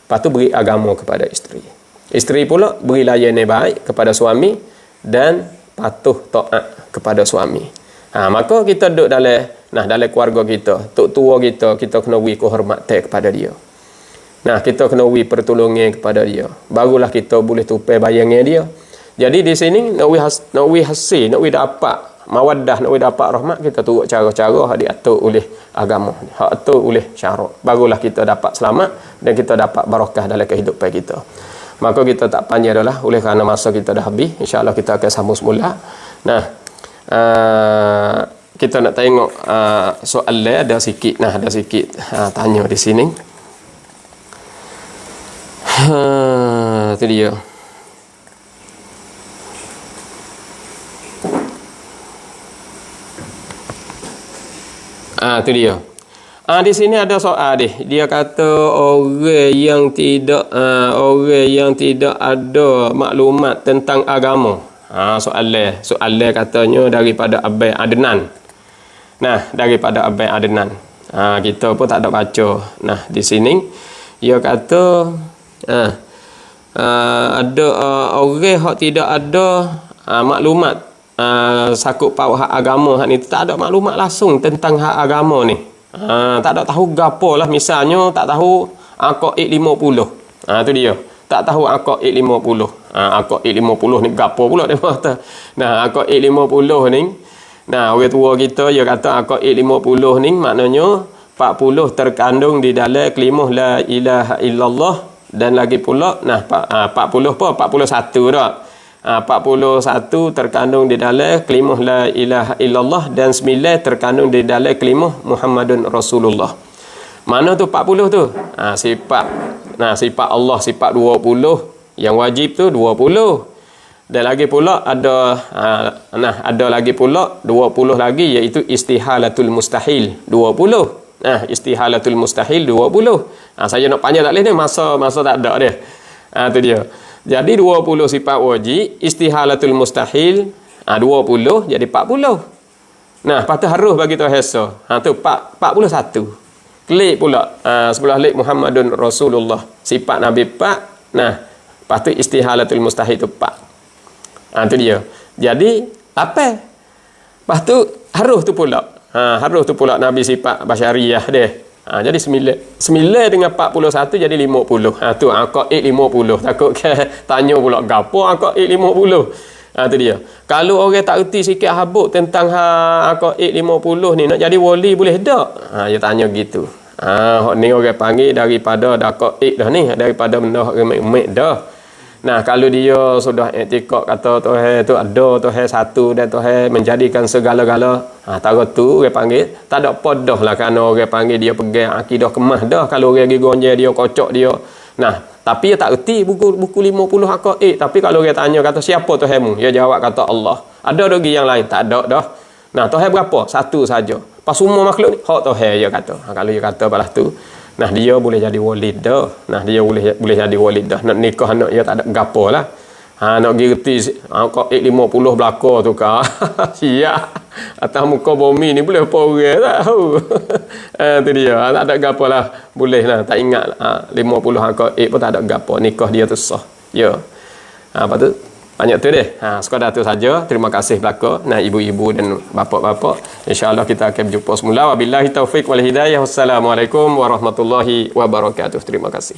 lepas tu beri agama kepada isteri. Isteri pula beri layan yang baik kepada suami dan patuh taat kepada suami. Maka kita duduk dalam keluarga kita, tok tua kita kena beri kehormatan kepada dia. Kita kena beri pertolongan kepada dia. Barulah kita boleh tupai bayangnya dia. Jadi di sini nak hasil, nak dapat mawaddah, nak dapat rahmat, kita turut cara-cara yang diatur oleh agama, yang diatur oleh syarak. Barulah kita dapat selamat dan kita dapat barakah dalam kehidupan kita. Maka kita tak panjang dah lah, oleh kerana masa kita dah habis. InsyaAllah kita akan sambung semula. Kita nak tengok soalan ada sikit. Ada sikit tanya di sini. Itu dia. Itu dia. Di sini ada soal dia. Dia kata orang yang tidak ada maklumat tentang agama. Soalan katanya daripada Abai Adnan. Daripada Abai Adnan. Kita pun tak ada baca. Di sini dia kata ada orang yang tidak ada maklumat sakup paut hak agama hak ni, tak ada maklumat langsung tentang hak agama ni. Tak ada tahu gapo lah, misalnya tak tahu akad 50. Tu dia. Tak tahu akad 50. Akad 50 ni gapo pula dia kata. Akad 50 ni, orang tua kita dia kata akad 50 ni maknanya 40 terkandung di dalam kalimah la ilaha illallah, dan lagi pula 40 apa 41 dah. 41 terkandung di dalam kalimah la ilaha illallah, dan 9 terkandung di dalam kalimah Muhammadun Rasulullah. Mana tu 40 tu? Sifat Allah, sifat 20. Yang wajib tu 20. Dan lagi pula ada lagi pula 20 lagi, iaitu istihalatul mustahil 20. Istihalatul mustahil 20. Saya nak panjang tak boleh ni, masa tak ada dia. Tu dia. Jadi 20 sifat wajib, istihalatul mustahil 20 jadi 40. Lepas tu harus bagi tu hesa. Tu 41. Klik pula sebelah lik Muhammadun Rasulullah. Sifat Nabi 4. Lepas tu istihalatul mustahil tu 4. Tu dia. Jadi apa? Lepas tu harus tu pula. Harus tu pula Nabi sifat basyariah dia. Jadi 9 dengan 41 jadi 50. Tu akad 50. Takut tanya pula gapo akad 50. Tu dia. Kalau orang tak erti sikit habuk tentang akad 50 ni, nak jadi wali boleh tak? Dia tanya gitu. Hak ni orang panggil daripada akad dah ni, daripada benda remeh-remeh dah. Nah, kalau dia sudah i'tikad kata Tuhan tu ada, Tuhan satu dan Tuhan menjadikan segala-gala, tara tu orang panggil tak ada podah lah, kerana orang panggil dia pegang akidah kemah dah. Kalau orang gigonje dia kocok dia. Nah, tapi dia tak erti buku 50 aqaid. Tapi kalau dia tanya kata siapa Tuhanmu, dia jawab kata Allah. Ada lagi yang lain? Tak ada dah. Nah, Tuhan berapa? Satu saja. Pas semua makhluk ni hak Tuhan dia kata. Kalau dia kata balas tu, nah dia boleh jadi walid dah. Nah dia boleh jadi walid dah. Nak nikah anak dia tak ada gapo lah. Nak gerti kau 50 belaka tu kah. Siap. Atas muka bumi ni boleh apa orang tak tahu. Tu dia. Tak ada gapo lah. Boleh lah. Tak ingat 50 aqaid pun tak ada gapo. Nikah dia tu sah. Ya. Apa tu? Banyak tu deh. Sekadar tu saja. Terima kasih belaka. Nah, ibu-ibu dan bapa-bapa. InsyaAllah kita akan berjumpa semula. Wabillahi taufiq wal hidayah. Wassalamualaikum warahmatullahi wabarakatuh. Terima kasih.